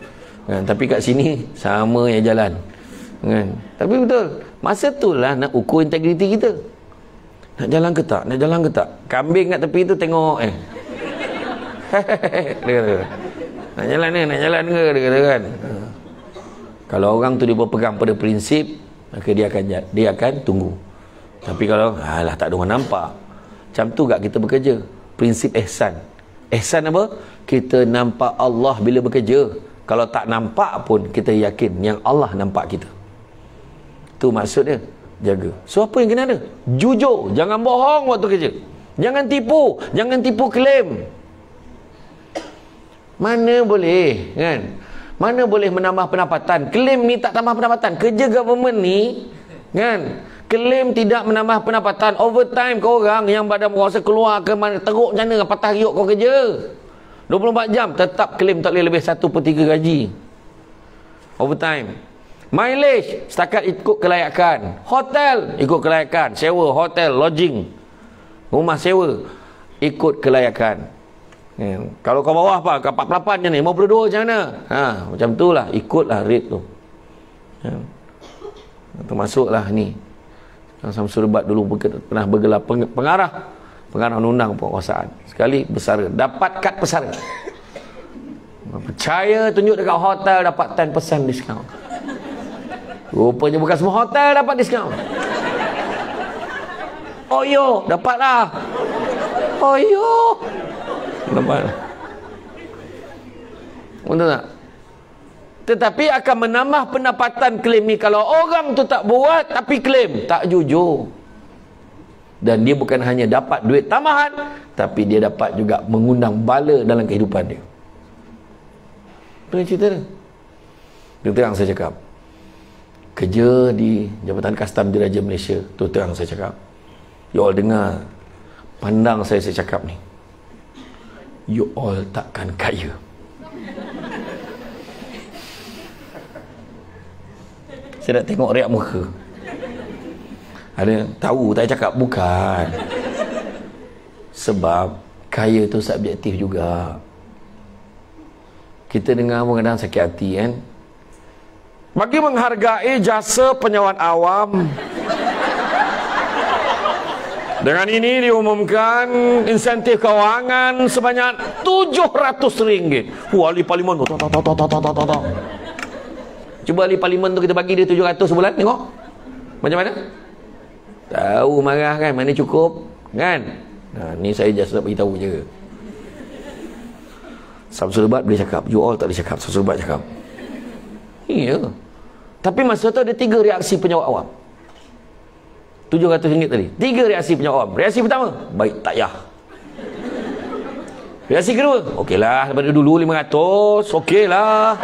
Kan? Tapi kat sini sama yang jalan. Kan? Tapi betul, masa tu lah nak ukur integriti kita. Nak jalan ke tak? Nak jalan ke tak? Kambing kat tepi tu tengok dia kata, nak jalan ke? Nak jalan ke? Dia kata kan. Kalau orang tu dia berpegang pada prinsip, maka dia akan tunggu. Tapi kalau alah tak ada orang nampak, macam tu gak kita bekerja. Prinsip ihsan. Ihsan apa? Kita nampak Allah bila bekerja. Kalau tak nampak pun kita yakin yang Allah nampak kita. Tu maksudnya jaga. So apa yang kena ada? Jujur, jangan bohong waktu kerja. Jangan tipu klaim. Mana boleh, kan? Mana boleh menambah pendapatan? Klaim ni tak tambah pendapatan. Kerja government ni, kan? Klaim tidak menambah pendapatan. Overtime kau orang yang badan berkuasa keluar ke mana teruk macam mana patah riuk kau kerja. 24 jam tetap klaim tak boleh lebih 1/3 gaji. Overtime. Mileage setakat ikut kelayakan. Hotel ikut kelayakan. Sewa hotel, lodging, rumah sewa ikut kelayakan. Kalau kau bawah apa? Kau 48 je ni, 52 macam mana? Macam tu lah, ikutlah rate tu. Termasuklah ni Samsul Rebat dulu pernah bergelar pengarah undang-undang penguasaan. Sekali bersara, dapat kad pesara. Percaya tunjuk dekat hotel dapat 10% diskaun. Rupanya bukan semua hotel dapat diskaun. Oh yo, dapatlah. Oh yo. Dapatlah. Betul tak? Tetapi akan menambah pendapatan klaim ni kalau orang tu tak buat tapi klaim, tak jujur. Dan dia bukan hanya dapat duit tambahan, tapi dia dapat juga mengundang bala dalam kehidupan dia. Itu cerita dia. Itu terang saya cakap. Kerja di Jabatan Kastam Diraja Malaysia, tu terang saya cakap. You all dengar, pandang saya cakap ni. You all takkan kaya. Saya nak tengok reak muka. Ada tahu tak cakap? Bukan. Sebab kaya tu subjektif juga. Kita dengar pun kadang sakit hati kan. Bagi menghargai jasa penyewaan awam, dengan ini diumumkan insentif kewangan sebanyak RM700. Ahli parlimen tu cuba ahli parlimen tu kita bagi dia 700 sebulan, tengok macam mana. Tahu marah kan, mana cukup kan. Ni saya just nak beritahu je. Samsul Rebat boleh cakap, you all tak boleh cakap. Samsul Rebat cakap. Iya. Tapi masa tu ada 3 reaksi penyawat awam. RM700 tadi. 3 reaksi penyawat awam. Reaksi pertama, baik tak yah. Reaksi kedua, okeylah daripada dulu 500, okeylah.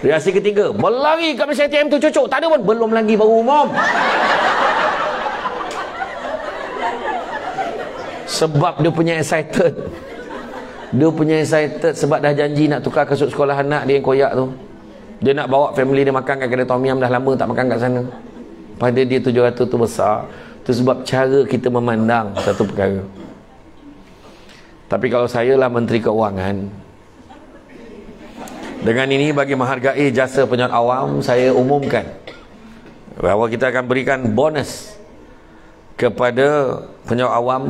Reaksi ketiga, berlari kat mesin ATM tu cucuk. Tak ada pun, belum lagi baru umum. Sebab dia punya excited. Dia punya excited sebab dah janji nak tukar kasut sekolah anak dia yang koyak tu. Dia nak bawa family dia makan kat kedai Tom Yam, dah lama tak makan kat sana. Pada dia 700 tu besar. Itu sebab cara kita memandang satu perkara. Tapi kalau saya lah Menteri Keuangan, dengan ini bagi menghargai jasa penyewaan awam, saya umumkan bahawa kita akan berikan bonus kepada penyewaan awam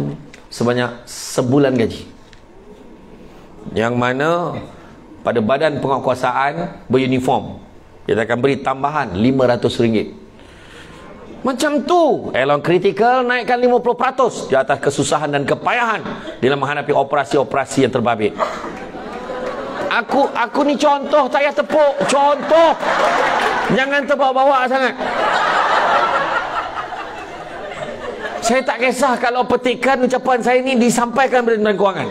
sebanyak sebulan gaji. Yang mana pada badan penguasaan beruniform, kita akan beri tambahan RM500. Macam tu, elon kritikal naikkan 50% di atas kesusahan dan kepayahan dalam menghadapi operasi-operasi yang terbabit. Aku ni contoh, tak payah tepuk. Contoh. Jangan terbawa-bawa sangat. Saya tak kisah kalau petikan ucapan saya ni disampaikan kepada Kementerian Kewangan.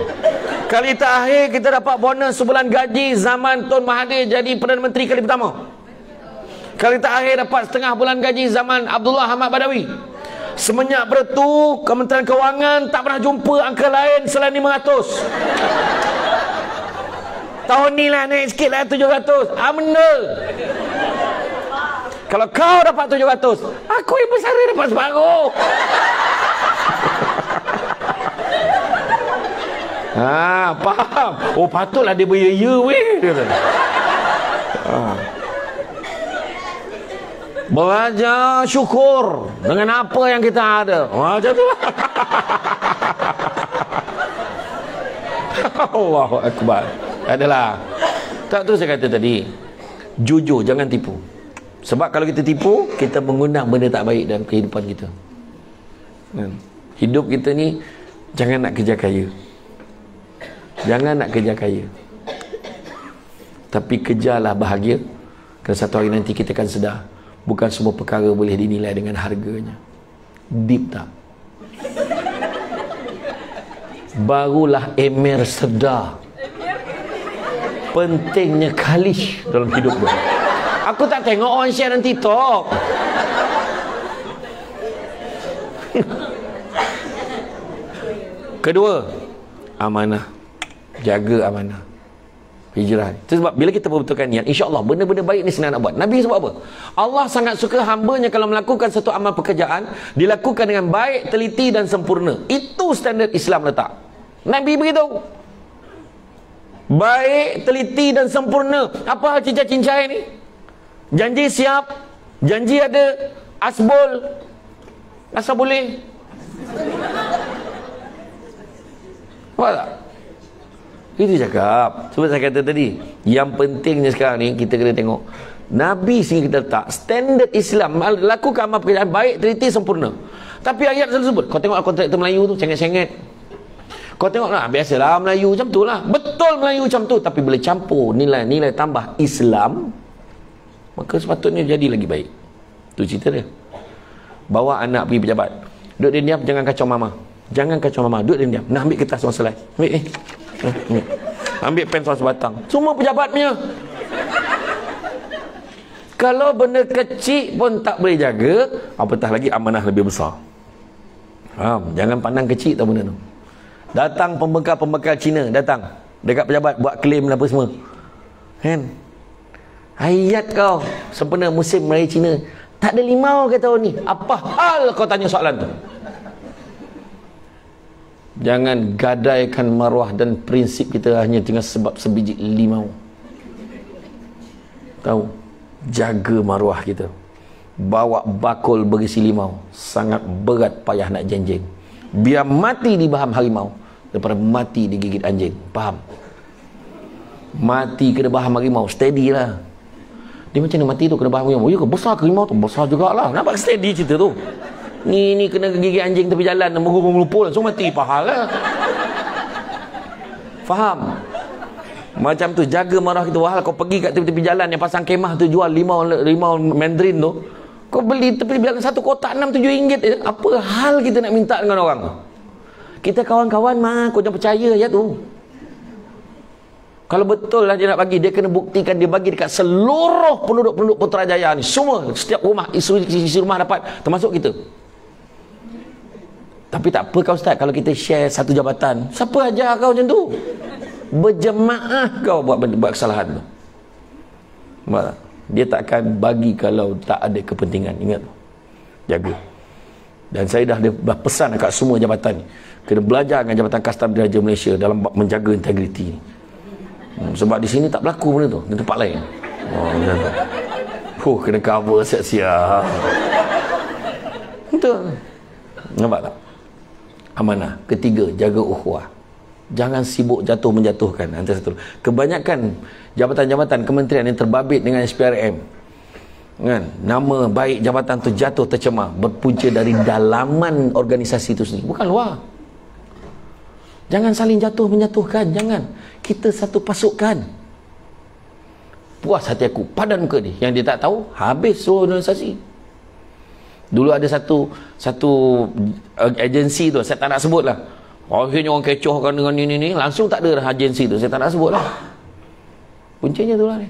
Kali terakhir kita dapat bonus sebulan gaji zaman Tun Mahathir jadi Perdana Menteri kali pertama. Kali terakhir dapat setengah bulan gaji zaman Abdullah Ahmad Badawi. Semenjak bertu, Kementerian Kewangan tak pernah jumpa angka lain selain 500. Tahun ni lah naik sikit lah 700. Benda. Kalau kau dapat 700, aku ibu Sara dapat separuh. Faham? Oh, patutlah dia beria-ya weh. Belajar syukur dengan apa yang kita ada. Macam tu. Allahu Akbar. Adalah. Tak tu saya kata tadi. Jujur, jangan tipu. Sebab kalau kita tipu, kita mengundang benda tak baik dalam kehidupan kita. Hidup kita ni, jangan nak kerja kaya. Jangan nak kerja kaya. Tapi kejarlah bahagia. Kerana satu hari nanti kita akan sedar. Bukan semua perkara boleh dinilai dengan harganya. Deep tak? Barulah Emir sedar pentingnya kalish dalam hidup dia. Aku tak tengok orang share dalam TikTok. Kedua, amanah. Jaga amanah. Hijrah. Itu sebab bila kita berbetulkan niat, insya-Allah benda-benda baik ni senang nak buat. Nabi sebab apa? Allah sangat suka hamba-Nya kalau melakukan satu amal pekerjaan dilakukan dengan baik, teliti dan sempurna. Itu standard Islam letak. Nabi begitu. Baik, teliti dan sempurna. Apa hal cincai-cincai ni? Janji siap, janji ada, asbol. Asal boleh? Apa tak? Itu cakap. Sebab saya kata tadi, yang pentingnya sekarang ni kita kena tengok Nabi sini kita letak standard Islam, lakukan amal pekerjaan baik, teliti, sempurna. Tapi ayat selalu sebut, kau tengok kontraktor Melayu tu sengit-sengit. Kau tengok lah, biasalah Melayu macam tu lah. Betul Melayu macam tu. Tapi bila campur nilai-nilai tambah Islam, maka sepatutnya jadi lagi baik. Tu cerita dia. Bawa anak pergi pejabat, duduk diam, jangan kacau mama. Jangan kacau mama, duduk diam. Nak ambil kertas orang selai. Ambil ambil pen soal sebatang. Semua pejabat punya. Kalau benda kecil pun tak boleh jaga, apatah lagi amanah lebih besar. Jangan pandang kecil tau benda tu. Datang pembekal-pembekal Cina, datang dekat pejabat buat claim apa semua. Kan? Ayat kau sempena musim raya Cina, tak ada limau ke tahun ni. Apa hal kau tanya soalan tu? Jangan gadaikan maruah dan prinsip kita hanya dengan sebab sebiji limau. Tahu? Jaga maruah kita. Bawa bakul berisi limau. Sangat berat payah nak jenjeng. Biar mati di baham harimau daripada mati digigit anjing. Faham? Mati kena baham harimau. Steady lah. Dia macam mana mati tu kena baham harimau? Ya ke besar ke harimau tu? Besar jugalah. Nampak steady cerita tu. Ni kena gigit anjing tepi jalan, mengumpul so mati pahal lah. Faham? Macam tu, jaga marah kita. Wahal kau pergi kat tepi-tepi jalan yang pasang kemah tu jual limau mandarin tu, kau beli tepi jalan satu kotak 6-7 ringgit. Apa hal kita nak minta dengan orang? Kita kawan-kawan mah, kau jangan percaya ya tu. Kalau betul lah dia nak bagi, dia kena buktikan dia bagi dekat seluruh penduduk-penduduk Putrajaya ni. Semua, setiap rumah, isi rumah dapat, termasuk kita. Tapi tak apa kau Ustaz, kalau kita share satu jabatan, siapa ajar kau macam tu? Berjemaah kau buat kesalahan tu. Dia tak akan bagi kalau tak ada kepentingan. Ingat tu. Jaga. Dan saya dah pesan dekat semua jabatan ni, kena belajar dengan Jabatan Kastam Diraja Malaysia dalam menjaga integriti ni. Sebab di sini tak berlaku benda tu, di tempat lain. Kena cover siap-siap. Betul. Nampak tak? Amanah. Ketiga, jaga ukhuwah. Jangan sibuk jatuh menjatuhkan antara satu. Kebanyakan jabatan-jabatan kementerian yang terbabit dengan SPRM, kan, nama baik jabatan tu jatuh tercemar berpunca dari dalaman organisasi itu sendiri, bukan luar. Jangan saling jatuh menjatuhkan. Jangan. Kita satu pasukan. Puas hati aku, padan muka dia. Yang dia tak tahu, habis seluruh organisasi. Dulu ada satu agensi tu, saya tak nak sebut lah. Akhirnya orang kecohkan dengan ni. Langsung tak ada dah agensi tu. Saya tak nak sebut lah. Kuncinya tu lah ni.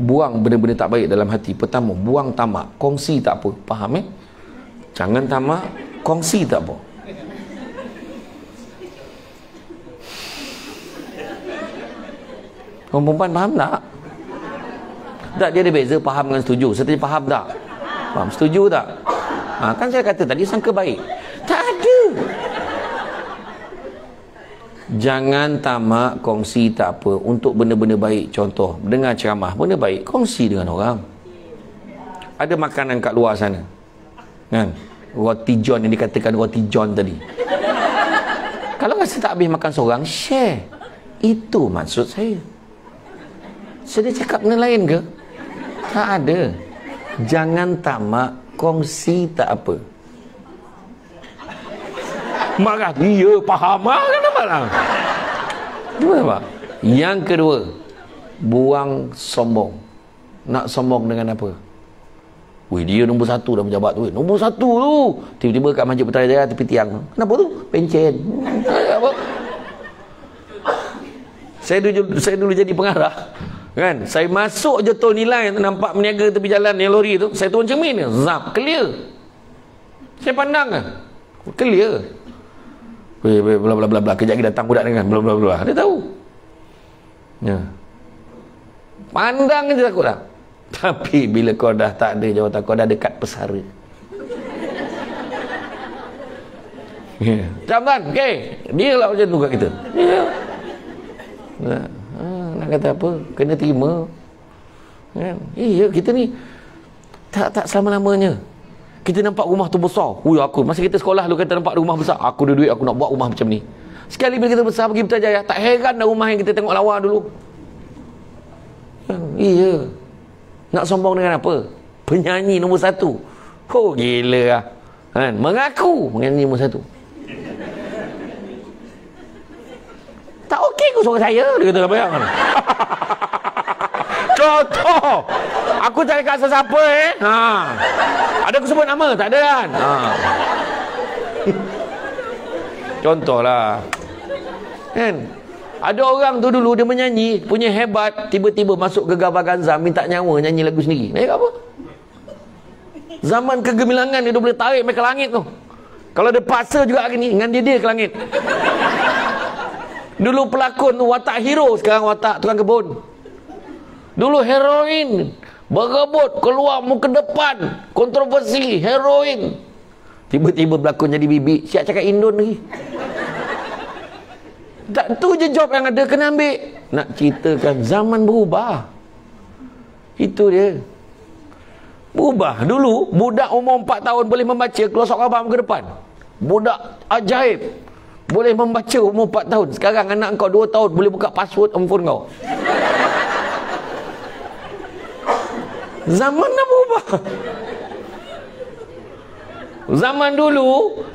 Buang benda-benda tak baik dalam hati. Pertama, buang tamak. Kongsi tak apa. Faham Jangan tamak, kongsi tak apa. Orang perempuan faham tak? Tak, dia ada beza faham dengan setuju. Setuju faham tak? Faham, setuju tak? Kan saya kata tadi sangka baik. Tak ada. Jangan tamak, kongsi tak apa. Untuk benda-benda baik. Contoh, dengar ceramah, benda baik, kongsi dengan orang. Ada makanan kat luar sana, kan? Roti john yang dikatakan roti john tadi. Kalau rasa tak habis makan seorang, share. Itu maksud saya. Saya cakap benda lain ke? Tak ada. Jangan tamak, kongsi tak apa. Marah dia faham kenapa lah? Apa? Yang kedua, buang sombong. Nak sombong dengan apa? Weh, dia nombor 1 dah menjabat tu. Nombor 1 tu. Tiba-tiba kat Masjid Putrajaya tepi tiang. Kenapa tu? Pencen. Apa? Saya dulu jadi pengarah. Kan? Saya masuk je tol nilai, nampak meniaga tepi jalan yang lori tu, saya turun cermin dia. Zap, clear. Saya pandang kan? Clear. Weh, bla bla bla bla. Kejap lagi datang budak dengan bla bla bla. Dia tahu. Ya. Pandang je takut lah. Tapi bila kau dah tak ada jawatan, kau dah dekat pesara. Ya. Macam okey. Dia lah macam tu kat kita. Ya. Nak kata apa? Kena terima. Ya. Iya, kita ni tak selama-lamanya. Kita nampak rumah tu besar. Aku masa kita sekolah lu kata nampak rumah besar. Aku ada duit, aku nak buat rumah macam ni. Sekali bila kita besar pergi Putrajaya, tak heran dah rumah yang kita tengok lawa dulu. Iya. Nak sombong dengan apa? Penyanyi nombor 1. Oh, gila lah. Kan? Mengaku penyanyi nombor 1. Tak okey ke suara saya? Dia kata, bayang kan? Contoh. Aku cari kat siapa Ada aku sebut nama? Tak ada kan? Contohlah. Kan? Ada orang tu dulu dia menyanyi, punya hebat, tiba-tiba masuk ke Gabah Ganzam, minta nyawa nyanyi lagu sendiri. Naik apa? Zaman kegemilangan dia boleh tarik mereka langit tu. Kalau dia paksa juga gini, dengan dia ke langit. Dulu pelakon tu watak hero, sekarang watak tukang kebun. Dulu heroin berebut keluar muka depan, kontroversi heroin. Tiba-tiba berlakon jadi bibi, siap cakap Indon lagi. Tak, tu je job yang ada, kena ambil. Nak ceritakan zaman berubah. Itu dia. Berubah. Dulu budak umur 4 tahun boleh membaca, keluar surat khabar muka depan. Budak ajaib boleh membaca umur 4 tahun. Sekarang anak kau 2 tahun boleh buka password handphone kau. Zaman dah berubah.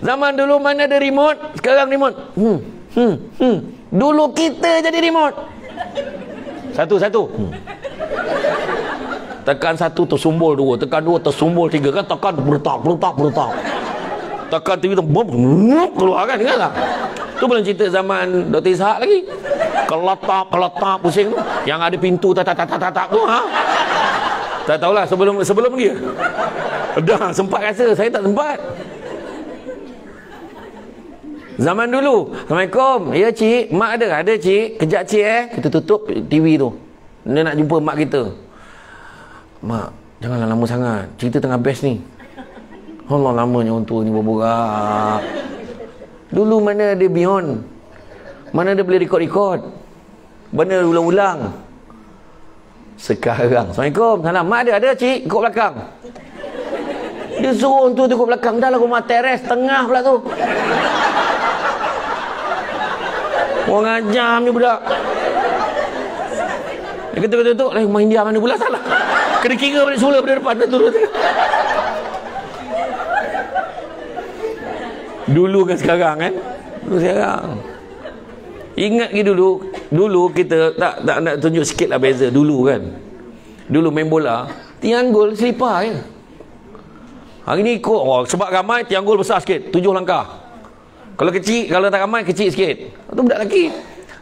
Zaman dulu mana ada remote, sekarang remote. Dulu kita jadi remote. Satu. Tekan 1 tersumbul 2, tekan 2 tersumbul 3, kan tekan bertak. Tekan TV tu keluar kan, ingat tak? Tu belum cerita zaman Dr. Ishak lagi. Keletak pusing tu. Yang ada pintu tak tu Tak tahulah sebelum lagi. Dah sempat rasa, saya tak sempat. Zaman dulu, Assalamualaikum. Ya cik, mak ada? Ada cik. Kejap cik Kita tutup TV tu. Dia nak jumpa mak kita. Mak, janganlah lama sangat. Cerita tengah best ni. Allah lamanya orang tua ni berborak. Dulu mana ada beyond. Mana ada boleh rekod. Benda ulang-ulang. Sekarang, Assalamualaikum. Salam. Mak ada cik. Ikut belakang. Dia suruh orang tua tu ikut belakang. Dah lah rumah teres. Tengah pula tu. Orang ajar ni budak. Dia ketuk-ketuk. Rumah India mana pula, salah. Kena kira balik semula pada depan. Turun. Dulu kan sekarang kan. Dulu sekarang. Ingat lagi dulu kita tak nak tunjuk sikit lah beza dulu kan. Dulu main bola, tiang gol selipar je. Hari ni ikut sebab ramai tiang gol besar sikit, 7 langkah. Kalau kecil, kalau tak ramai, kecil sikit. Tu budak lelaki.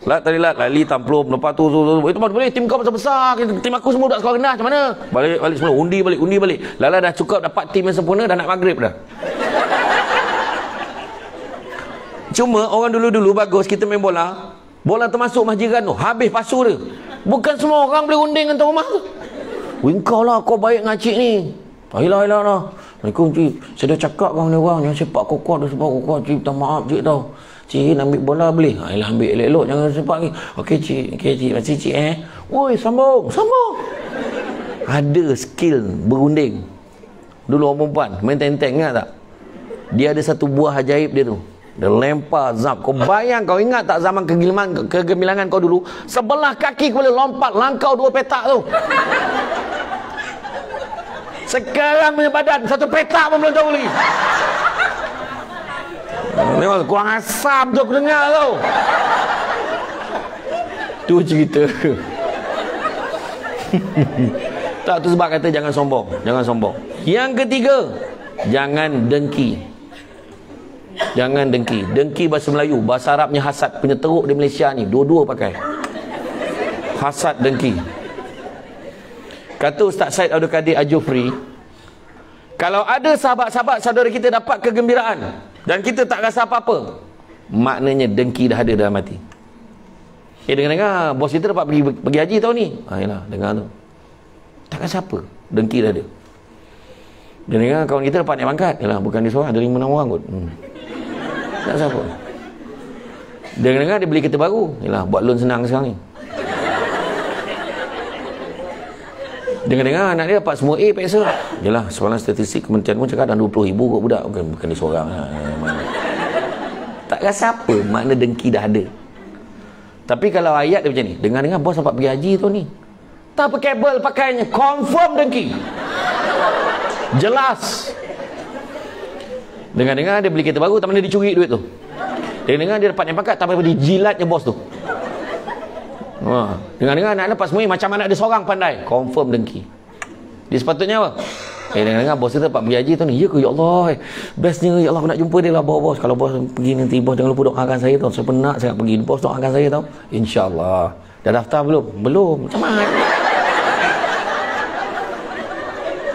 Tadi lali tamplum, lepas tu itu boleh, tim kau besar, tim aku semua budak sekolah rendah, macam mana? Balik semua, undi balik. Lala dah cukup dapat tim yang sempurna, dah nak maghrib dah. Cuma orang dulu bagus, kita main bola termasuk masjidan tu, habis pasu dia. Bukan semua orang boleh unding dengan tuan rumah tu. Engkau lah, kau baik dengan cik ni. Ayolah lah. Assalamualaikum cik, saya dah cakap dengan dia orang, yang sepak kokot dia sepak kokot, cik minta maaf cik tau. Cik nak ambil bola boleh? Ayolah ambil elok-elok, jangan sepak lagi. Okey cik, makasih cik Woi, sambung. Ada skill berunding. Dulu orang perempuan main tenteng, ingat tak? Dia ada satu buah ajaib dia tu. Dia lempar zap. Kau bayang, kau ingat tak zaman kegemilangan kau dulu? Sebelah kaki kau boleh lompat langkau 2 petak tu. Sekarang punya badan 1 petak pun belum tahu lagi. Memang kurang asam tu aku dengar tau. Tu cerita. Tak, tu sebab kata jangan sombong. Yang ketiga, jangan dengki. Dengki bahasa Melayu, bahasa Arabnya hasad. Punya teruk di Malaysia ni dua-dua pakai. Hasad, dengki. Kata Ustaz Syed Abdul Kadir Al-Jufri, kalau ada sahabat-sahabat saudara kita dapat kegembiraan dan kita tak rasa apa-apa, maknanya dengki dah ada dalam hati. Dengar-dengar bos kita dapat pergi haji tahun ni. Yalah, dengar tu. Tak rasa apa, dengki dah ada. Dengar kawan kita dapat naik pangkat. Yalah, bukan dia seorang, ada 5-6 orang kot. Tak rasa apa. Dengar-dengar dia beli kereta baru. Yalah, buat loan senang sekarang ni. Dengar-dengar anak dia dapat semua A peksa. Yalah, soalan statistik kementerian pun cakap dalam 20,000 kot budak. Bukan dia seorang lah. Tak rasa apa, makna dengki dah ada. Tapi kalau ayat dia macam ni, dengar-dengar bos dapat pergi haji tu ni, tak pakai kabel pakainya, confirm dengki. Jelas. Dengar-dengar dia beli kereta baru, tak mana dicuri duit tu. Dengar-dengar dia dapat naik pangkat, tak apa dijilatnya bos tu. Dengar-dengar anak dapat semua macam anak dia seorang pandai, confirm dengki. Dia sepatutnya apa? Dengar-dengar bos kita dapat pergi haji tu ni. Ya ke ya Allah, bestnya ya Allah aku nak jumpa dia lah bos. Kalau bos pergi nanti, bos jangan lupa doakan saya tau. Saya penat sangat pergi, bos doakan saya tau. InsyaAllah. Dah daftar belum? Belum. Macam mana?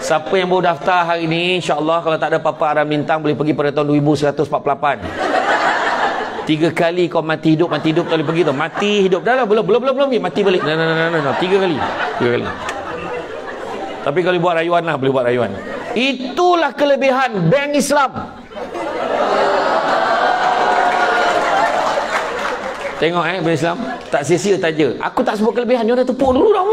Siapa yang baru daftar hari ni, insyaAllah kalau tak ada apa-apa aram lintang, boleh pergi pada tahun 2148. 3 kali kau mati hidup tak boleh pergi tu. Mati hidup dah lah, belum mati balik. No. 3 kali. Tapi kalau buat rayuan lah, boleh buat rayuan. Itulah kelebihan bank Islam. Tengok bank Islam, tak sia-sia taja. Aku tak sebut kelebihan, dia dah tepuk dulu dah.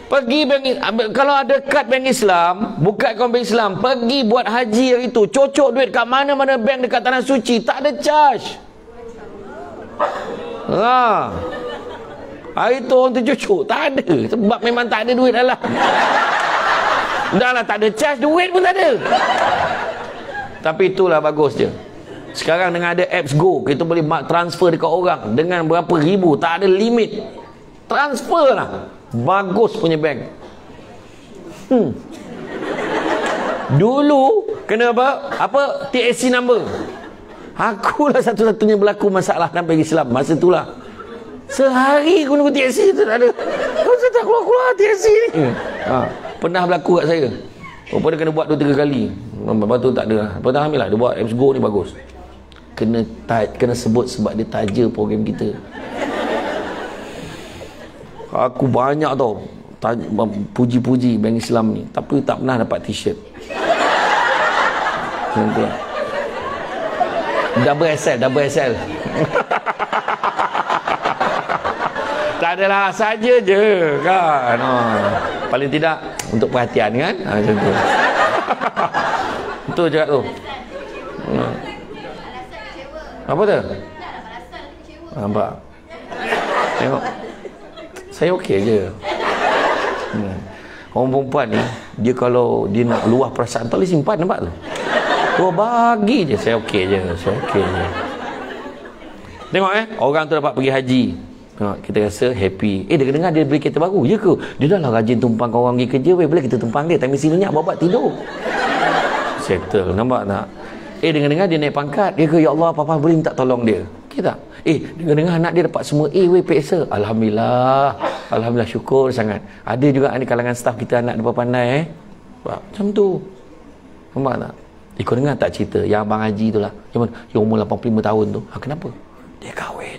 Pergi bank, kalau ada kad bank Islam, buka akaun bank Islam, pergi buat haji hari itu, cocok duit kat mana-mana bank dekat Tanah Suci, tak ada charge. Hari tu orang tu cucuk, tak ada, sebab memang tak ada duit dah lah. Dah lah, tak ada charge, duit pun tak ada. Tapi itulah bagus je. Sekarang dengan ada apps Go, kita boleh transfer dekat orang dengan berapa ribu, tak ada limit. Transfer lah. Bagus punya bank. Dulu kena apa? TSC number. Akulah satu-satunya berlaku masalah dalam bank Islam masa itulah. Sehari aku nunggu TSC tu tak ada. Kenapa tak keluar TSC ni? Pernah berlaku kat saya. Rupanya dia kena buat 2-3 kali. Lepas tu tak ada. Lepas tu alhamdulillah dia buat apps Go ni bagus. Kena sebut sebab dia taja program kita. Aku banyak tau puji-puji bank Islam ni, tapi tak pernah dapat t-shirt. Double XL. Tak adalah, saja je kan. Paling tidak untuk perhatian kan. Macam tu. Betul cakap tu. Apa tu? Nampak? Tengok. Saya okey je. Orang perempuan ni, dia kalau dia nak luah perasaan tak boleh simpan, nampak tu. Gua bagi je, saya okey je. Tengok orang tu dapat pergi haji. Tengok, kita rasa happy. Dia dengar dia beli kereta baru. Ya ke? Dia dah lah rajin tumpang orang pergi kerja, boleh kita tumpang dia. Time isi lenyap bawa tidur. Settle, nampak tak? Dengar-dengar dia naik pangkat. Dia ke, ya Allah, papa boleh minta tolong dia. Kita. Dengar-dengar anak dia dapat semua A, PSA. Alhamdulillah. Alhamdulillah, syukur sangat. Ada juga di kalangan staf kita anak dapat pandai. Macam tu. Nampak tak? Kau dengar tak cerita yang Abang Haji tu lah, yang umur 85 tahun tu. Kenapa? Dia kahwin.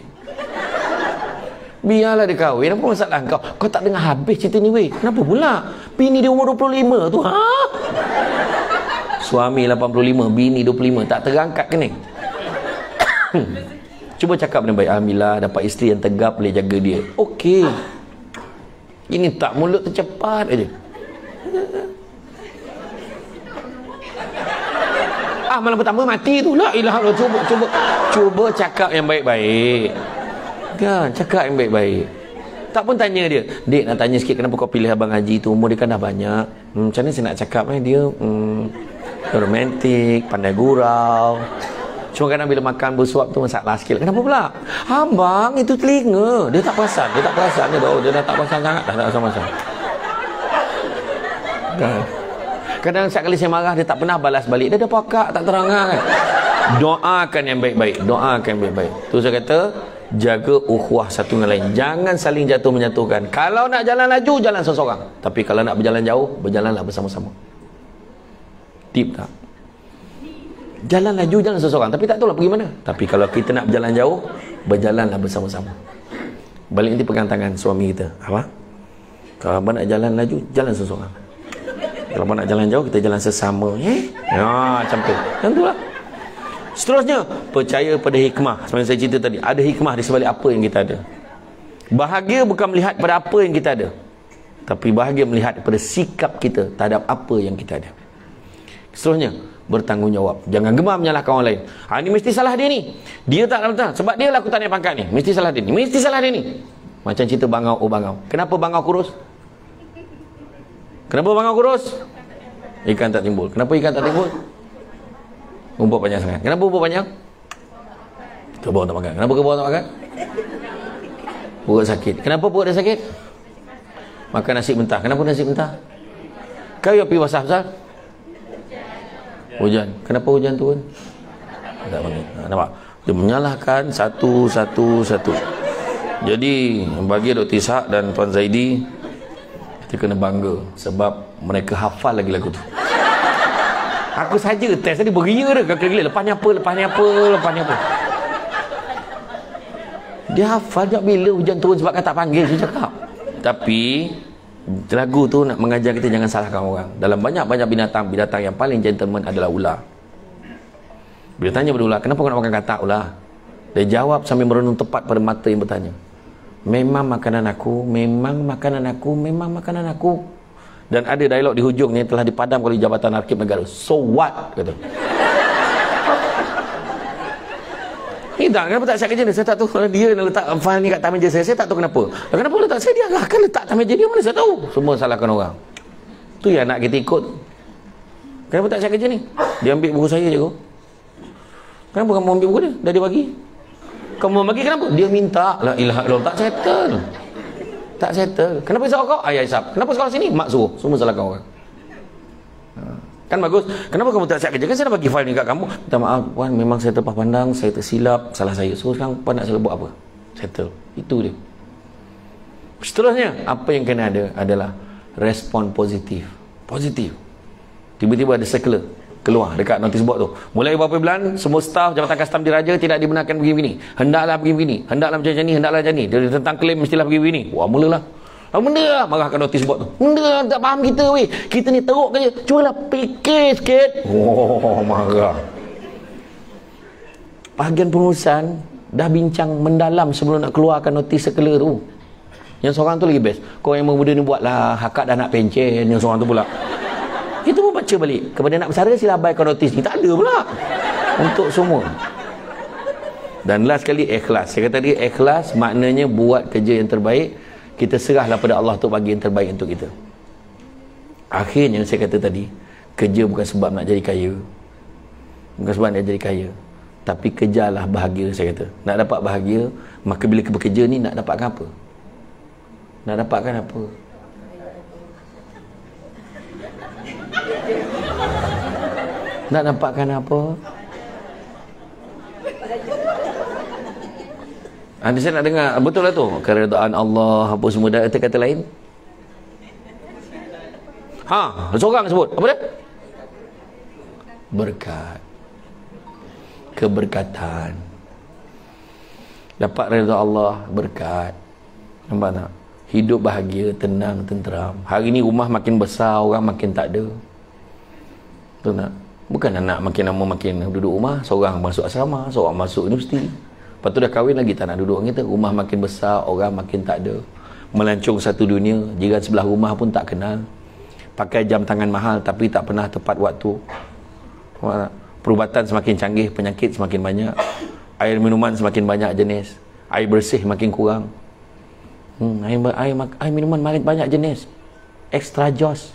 Biarlah dia kahwin, apa masalah kau? Kau tak dengar habis cerita ni weh. Kenapa pula? Bini dia umur 25 tu. Suami 85, bini 25, tak terangkat ke ni? Cuba cakap dengan baik. Alhamdulillah dapat isteri yang tegap, boleh jaga dia. Okey. Ini tak mulut tercepat aja. Malam pertama mati tu. La ilaha illallah. Cuba cakap yang baik-baik. Kan, cakap yang baik-baik. Tak pun tanya dia. Dek, nak tanya sikit, kenapa kau pilih Abang Haji tu? Umur dia kan dah banyak. Macam mana saya nak cakap dia romantik, pandai gurau. Cuma kadang bila makan bersuap tu masalah sikit. Kenapa pula? Abang, itu telinga. Dia tak perasan. Dia dah tak perasan sangat. Dah tak perasan. Kan? Kadang setiap kali saya marah, dia tak pernah balas balik. Dia dah pakak, tak terangan kan. Doakan yang baik-baik. Doakan yang baik-baik. Tu saya kata, jaga ukhuwah satu dengan lain. Jangan saling jatuh menyatukan. Kalau nak jalan laju, jalan seseorang. Tapi kalau nak berjalan jauh, berjalanlah bersama-sama. Tip tak? Jalan laju, jalan seseorang. Tapi tak tahu lah pergi mana. Tapi kalau kita nak berjalan jauh, berjalanlah bersama-sama. Balik nanti pegang tangan suami kita. Apa? Kalau abang nak jalan laju, jalan seseorang. Kalau abang nak jalan jauh, kita jalan sesama. Macam tu. Macam tu lah. Seterusnya, percaya pada hikmah. Seperti saya cerita tadi, ada hikmah di sebalik apa yang kita ada. Bahagia bukan melihat pada apa yang kita ada, tapi bahagia melihat pada sikap kita terhadap apa yang kita ada. Seterusnya, bertanggungjawab. Jangan gemar menyalahkan orang lain. Ini mesti salah dia ni. Dia tak betul. Sebab dia lah aku tak naik pangkat ni. Mesti salah dia ni. Mesti salah dia ni. Macam cerita bangau, bangau. Kenapa bangau kurus? Kenapa bangau kurus? Ikan tak timbul. Kenapa ikan tak timbul? Rumput panjang sangat. Kenapa rumput panjang? Kebawah tak makan. Kenapa kebawah tak makan? Perut sakit. Kenapa perut dia sakit? Makan nasi mentah. Kenapa nasi mentah? Kau yang pergi basah besar? Hujan. Kenapa hujan turun? Tak panggil. Nampak? Dia menyalahkan satu. Jadi bagi Dr. Ishak dan Tuan Zaidi, kita kena bangga sebab mereka hafal lagi lagu tu. Aku saja test tadi beria dah. Gila, lepasnya apa. Dia hafal je bila hujan turun sebab kan tak panggil, dia cakap. Tapi lagu tu nak mengajar kita jangan salahkan orang. Dalam banyak-banyak binatang yang paling gentleman adalah ular. Bila tanya pada ular, kenapa kau nak makan katak ular? Dia jawab sambil merenung tepat pada mata yang bertanya. Memang makanan aku. Dan ada dialog di hujung ni telah dipadamkan oleh Jabatan Arkib Negara. So what? Kata. Kenapa tak siap kerja ni? Saya tak tahu. Dia letak file ni kat atas meja saya tak tahu kenapa. Kenapa letak saya? Dia akan letak atas meja dia, mana saya tahu. Semua salahkan orang. Tu yang nak kita ikut. Kenapa tak siap kerja ni? Dia ambil buku saya je kau. Kenapa kamu ambil buku dia? Dah dia bagi. Kamu bagi kenapa? Dia minta. La ilaha illallah. Tak settle. Kenapa risau kau? Ayah hisap. Kenapa sekolah sini? Mak suruh. Semua salahkan orang. Kan bagus. Kenapa kamu tak siap kerja? Kan saya dah bagi file ni kat kamu. Minta maaf puan, memang saya terlepas pandang, saya tersilap, salah saya. So sekarang puan nak saya buat apa? Settle. Itu dia. Seterusnya, apa yang kena ada adalah respon positif. Tiba-tiba ada circular keluar dekat notice board tu. Mulai beberapa bulan, semua staf Jabatan Kastam Diraja tidak dibenarkan begini. Hendaklah begini. Hendaklah macam ni, hendaklah macam ni. Dia tentang klaim mestilah begini. Wah, mulalah. Benda lah marahkan notice board tu. Benda lah, tak faham kita weh. Kita ni teruk je. Cubalah fikir sikit. Marah. Bahagian pengurusan dah bincang mendalam sebelum nak keluarkan notis circular tu. Yang seorang tu lagi best. Kau yang muda ni buatlah, hakak dah nak pencen. Yang seorang tu pula, kita pun baca balik. Kepada nak bersara sila abaikan notis ni. Tak ada pula. Untuk semua. Dan last sekali ikhlas. Saya kata tadi ikhlas maknanya buat kerja yang terbaik. Kita serahlah pada Allah untuk bagi yang terbaik untuk kita. Akhirnya saya kata tadi, kerja bukan sebab nak jadi kaya. Bukan sebab nak jadi kaya. Tapi kejarlah bahagia, saya kata. Nak dapat bahagia, maka bila bekerja ni nak dapatkan apa? Nak dapatkan apa? Nak dapatkan apa? Saya nak dengar, betul lah tu, keredaan Allah, apa semua dah, kata lain. Seorang sebut, apa dia? Berkat. Keberkatan. Dapat redha Allah, berkat. Nampak tak? Hidup bahagia, tenang, tenteram. Hari ni rumah makin besar, orang makin tak ada. Betul tak? Bukan anak makin lama makin duduk rumah, seorang masuk asrama, seorang masuk universiti. Lepas tu dah kahwin lagi tak nak duduk dengan kita. Rumah makin besar, orang makin tak ada. Melancong satu dunia, jiran sebelah rumah pun tak kenal. Pakai jam tangan mahal tapi tak pernah tepat waktu. Perubatan semakin canggih, penyakit semakin banyak. Air minuman semakin banyak jenis. Air bersih makin kurang. Air minuman makin banyak jenis. Extra Joss.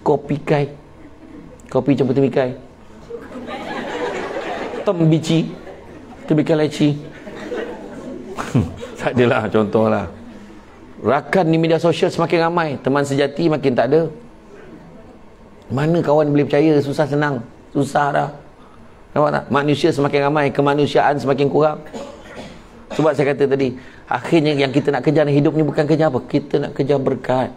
Kopi kai. Kopi campur temikai. Tembici. Temikai leci. Tak adalah contoh lah. Rakan di media sosial semakin ramai, teman sejati makin tak ada. Mana kawan boleh percaya? Susah senang. Susah dah. Nampak tak? Manusia semakin ramai, kemanusiaan semakin kurang. Sebab saya kata tadi, akhirnya yang kita nak kejar dalam hidup ni bukan kejar apa? Kita nak kejar berkat.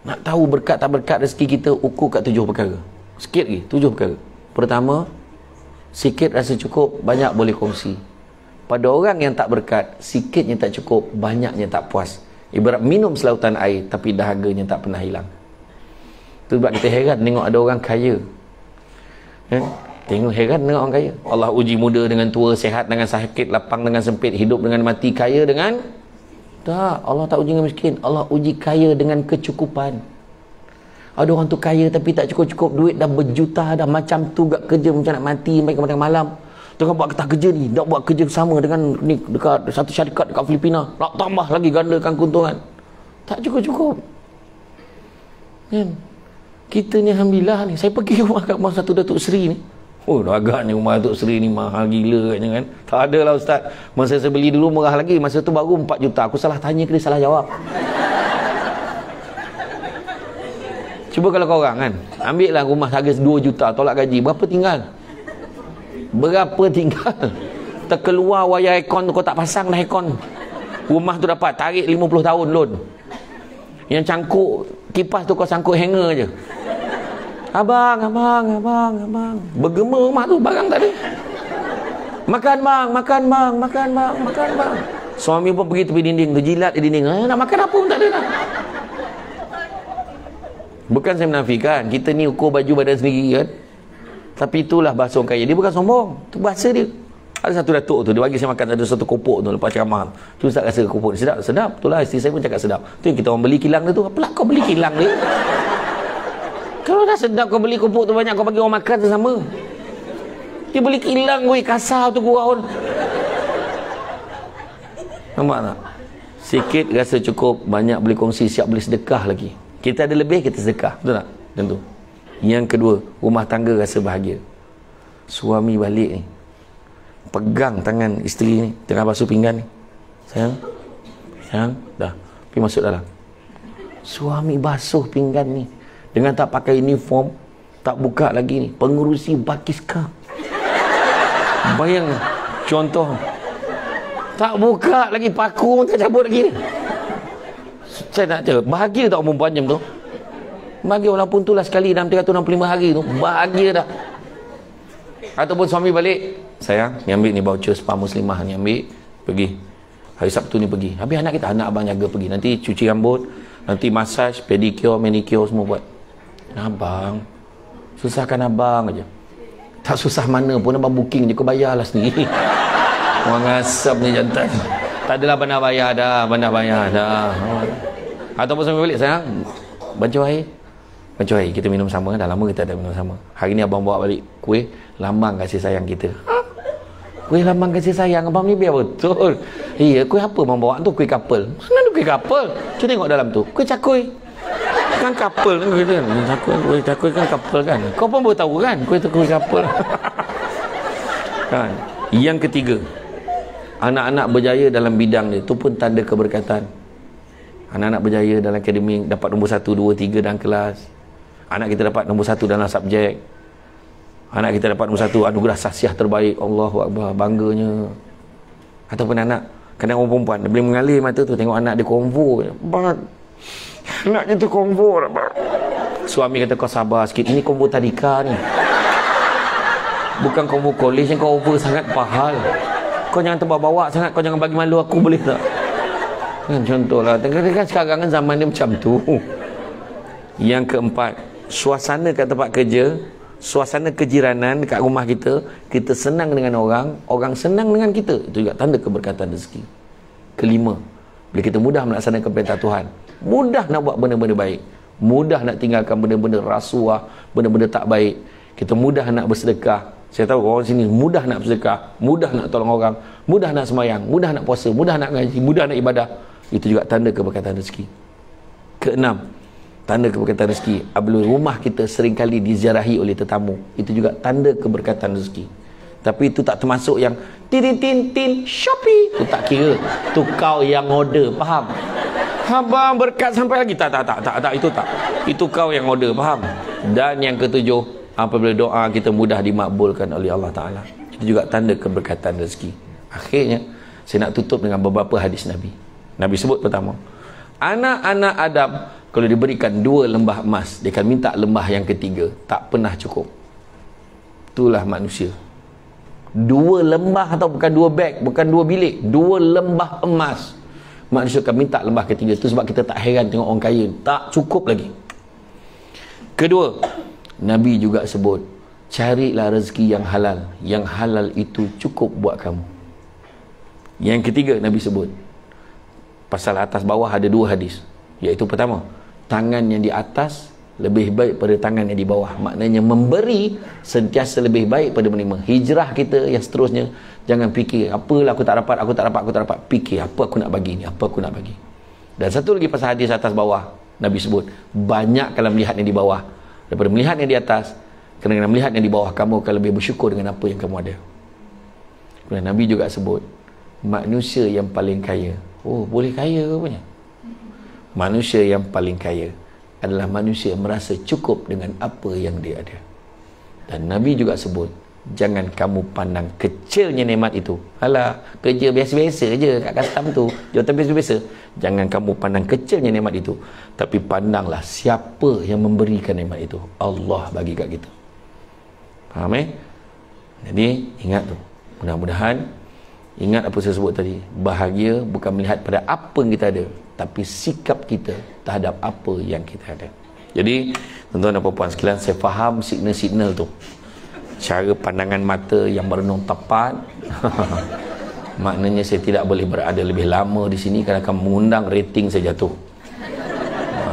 Nak tahu berkat tak berkat rezeki kita, ukur kat 7 perkara. Sikit lagi, 7 perkara. Pertama, sikit rasa cukup, banyak boleh kongsi. Pada orang yang tak berkat, sikitnya tak cukup, banyaknya tak puas. Ibarat minum selautan air, tapi dahaganya tak pernah hilang. Itu sebab kita heran tengok ada orang kaya. Tengok heran tengok orang kaya. Allah uji muda dengan tua, sehat dengan sakit, lapang dengan sempit, hidup dengan mati, kaya dengan... Tak, Allah tak uji dengan miskin. Allah uji kaya dengan kecukupan. Ada orang tu kaya tapi tak cukup-cukup, duit dah berjuta dah, macam tu gak kerja macam nak mati sampai ke malam. Tengah buat ketah kerja ni, nak buat kerja sama dengan ni dekat satu syarikat dekat Filipina, nak tambah lagi gandakan keuntungan. Tak cukup-cukup. Kan? Kita ni alhamdulillah ni, saya pergi rumah kat satu Datuk Seri ni. Oh, agaknya rumah Datuk Seri ni mahal gila katnya kan. Tak ada lah Ustaz. Masa saya beli dulu murah lagi, masa tu baru 4 juta. Aku salah tanya ke dia salah jawab. Cuba kalau kau orang kan, ambil lah rumah harga 2 juta, tolak gaji, berapa tinggal? Berapa tinggal? Terkeluar wayar aircon tu, kau tak pasang dah aircon. Rumah tu dapat tarik 50 tahun loan. Yang cangkuk kipas tu kau sangkut hanger je. Abang. Bergema rumah tu, barang tak ada. Makan bang. Suami pun pergi tepi dinding tu, jilat di dinding. Nak makan apa pun tak ada dah. Bukan saya menafikan, kita ni ukur baju badan sendiri kan. Tapi itulah bahasa orang kaya. Dia bukan sombong, tu bahasa dia. Ada satu datuk tu, dia bagi saya makan ada satu kopok tu lepas ceramah. Tu Ustaz rasa kopok ni sedap. Itulah isteri saya pun cakap sedap. Tu yang kita orang beli kilang dia tu. Apalah kau beli kilang dia? Kalau dah sedap kau beli kopok tu banyak, kau bagi orang makan tu sama. Dia beli kilang weh, kasar tu gurau. Nampak tak? Sikit rasa cukup, banyak boleh kongsi, siap boleh sedekah lagi. Kita ada lebih, kita sedekah. Betul tak? Tentu. Yang kedua, rumah tangga rasa bahagia. Suami balik ni, pegang tangan isteri ni, tengah basuh pinggan ni. Sayang, dah. Pergi masuk dalam. Suami basuh pinggan ni dengan tak pakai uniform, tak buka lagi ni, pengurusi Bakiska. Bayang contoh, tak buka lagi, paku tak cabut lagi ni. Saya nak cakap, bahagia tak perempuan macam tu? Bahagia walaupun tu lah sekali dalam 365 hari tu, bahagia dah. Ataupun suami balik, sayang, ni ambil ni voucher spa muslimah ni, ambil, pergi. Hari Sabtu ni pergi. Habis anak kita, anak abang jaga pergi. Nanti cuci rambut, nanti massage, pedicure, manicure semua buat. Abang, susahkan abang aja. Tak susah mana pun, abang booking je, kau bayarlah sendiri. Orang asap ni jantan. Tak adalah bandar bayar dah, Ataupun sampai balik, sayang, bancuh air, kita minum sama. Dah lama kita tak minum sama. Hari ni abang bawa balik kuih lambang kasih sayang kita. Kuih lambang kasih sayang, abang ni biar betul. Iya, kuih apa abang bawa tu? Kuih kapel. Mana kuih kapel? Cuba tengok dalam tu, kuih cakui. Kan kapel kan kita. Kuih cakui kan kapel kan. Kau pun baru tahu kan kuih tu kuih kapel. Kan. Yang ketiga, anak-anak berjaya dalam bidang dia, tu pun tanda keberkatan. Anak-anak berjaya dalam akademik, dapat nombor 1, 2, 3 dalam kelas. Anak kita dapat nombor 1 dalam subjek. Anak kita dapat nombor 1 anugerah sahsiah terbaik. Allahu Akbar, bangganya. Ataupun anak, kadang orang perempuan dia boleh mengalir mata tu tengok anak dia konvo. Anak kita konvo. Suami kata, kau sabar sikit, ini konvo tadika ni, bukan konvo college yang kau over sangat pahal. Kau jangan terbawa-bawa sangat, kau jangan bagi malu aku, boleh tak? Kan contohlah, kan sekarang kan zaman dia macam tu. Yang keempat, suasana kat tempat kerja, suasana kejiranan dekat rumah kita, kita senang dengan orang, orang senang dengan kita, itu juga tanda keberkatan rezeki. Kelima, bila kita mudah melaksanakan perintah Tuhan, mudah nak buat benda-benda baik, mudah nak tinggalkan benda-benda rasuah, benda-benda tak baik, kita mudah nak bersedekah. Saya tahu orang sini mudah nak bersedekah, mudah nak tolong orang, mudah nak sembahyang, mudah nak puasa, mudah nak ngaji, mudah nak ibadah. Itu juga tanda keberkatan rezeki. Keenam, tanda keberkatan rezeki, apabila rumah kita seringkali diziarahi oleh tetamu, itu juga tanda keberkatan rezeki. Tapi itu tak termasuk yang tin Shopee, itu tak kira, tu kau yang order, faham? Abang berkat sampai lagi, tak, itu tak, itu kau yang order, faham? Dan yang ketujuh, apabila doa kita mudah dimakbulkan oleh Allah Ta'ala, itu juga tanda keberkatan rezeki. Akhirnya saya nak tutup dengan beberapa hadis Nabi. Nabi sebut pertama, anak-anak Adam kalau diberikan 2 lembah emas, dia akan minta lembah yang ketiga, tak pernah cukup. Itulah manusia. 2 lembah, atau bukan 2 beg, bukan 2 bilik, 2 lembah emas, manusia akan minta lembah ketiga. Itu sebab kita tak heran tengok orang kaya tak cukup lagi. Kedua, Nabi juga sebut, carilah rezeki yang halal. Yang halal itu cukup buat kamu. Yang ketiga, Nabi sebut, pasal atas bawah ada 2 hadis, iaitu pertama, tangan yang di atas lebih baik pada tangan yang di bawah. Maknanya memberi sentiasa lebih baik pada menerima. Hijrah kita yang seterusnya, jangan fikir apalah aku tak dapat, fikir apa aku nak bagi ni, apa aku nak bagi. Dan satu lagi pasal hadis atas bawah, Nabi sebut, banyak kalau melihat yang di bawah daripada melihat yang di atas. Kerana melihat yang di bawah, kamu akan lebih bersyukur dengan apa yang kamu ada. Kemudian Nabi juga sebut, manusia yang paling kaya, oh boleh kaya ke punya? Manusia yang paling kaya adalah manusia yang merasa cukup dengan apa yang dia ada. Dan Nabi juga sebut, jangan kamu pandang kecilnya nikmat itu. Alah, kerja biasa-biasa je kat custom tu, jawatan biasa-biasa. Jangan kamu pandang kecilnya nikmat itu, tapi pandanglah siapa yang memberikan nikmat itu. Allah bagi kat kita. Faham Jadi ingat tu, mudah-mudahan ingat apa saya sebut tadi. Bahagia bukan melihat pada apa yang kita ada, tapi sikap kita terhadap apa yang kita ada. Jadi tuan-tuan dan puan-puan sekalian, saya faham signal-signal tu, cara pandangan mata yang merenung tepat. Maknanya saya tidak boleh berada lebih lama di sini, kerana akan mengundang rating saya jatuh.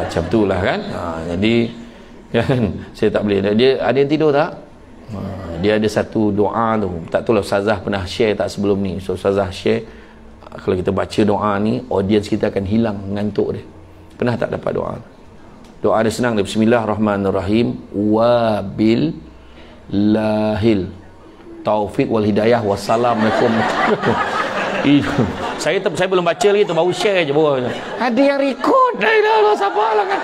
Macam itulah kan. Jadi kan, saya tak boleh. Dia ada yang tidur tak? Dia ada satu doa tu, tak tahu lah Ustazah pernah share tak sebelum ni. So Ustazah share, kalau kita baca doa ni, audience kita akan hilang ngantuk dia. Pernah tak dapat doa? Doa dia senang dia, Bismillahirrahmanirrahim, wabil lahil taufik wal hidayah wassalamualaikum. Saya belum baca lagi tu, baru share je bawah. Ada yang record dah sabarlah kan.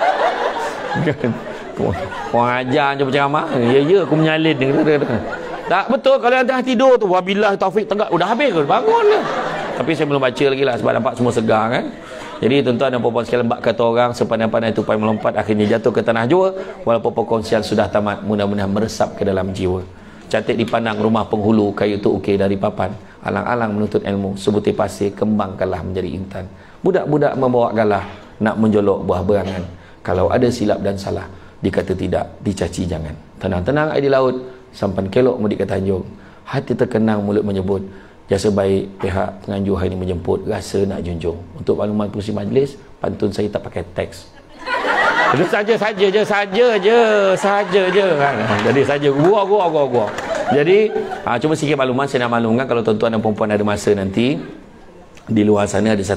Orang ajar je berceramah, ya aku menyalin dia. Tak betul, kalau anda tidur tu wabillah taufik tengah dah habis ke, bangun lah. Tapi saya belum baca lagi lah, sebab nampak semua segar kan. Jadi tuan-tuan dan puan-puan sekalian, bab kata orang sepandai-pandai tupai melompat, akhirnya jatuh ke tanah jua. Walaupun perkongsian sudah tamat, mudah-mudahan meresap ke dalam jiwa. Cantik dipandang rumah penghulu, kayu tu ukir dari papan. Alang-alang menuntut ilmu, sebutir pasir kembangkanlah menjadi intan. Budak-budak membawa galah, nak menjolok buah berangan. Kalau ada silap dan salah, dikata tidak, dicaci jangan. Tenang-tenang air di laut, sampan kelok mudik ke Tanjung. Hati terkenang, mulut menyebut, jasa baik pihak penganjur hari ini menjemput, rasa nak junjung. Untuk makluman pengurusi majlis, pantun saya tak pakai teks. Jadi saja je kan. Jadi saja gua. Jadi cuma sikit makluman saya nak maklumkan, kalau tuan-tuan dan puan-puan ada masa nanti di luar sana ada satu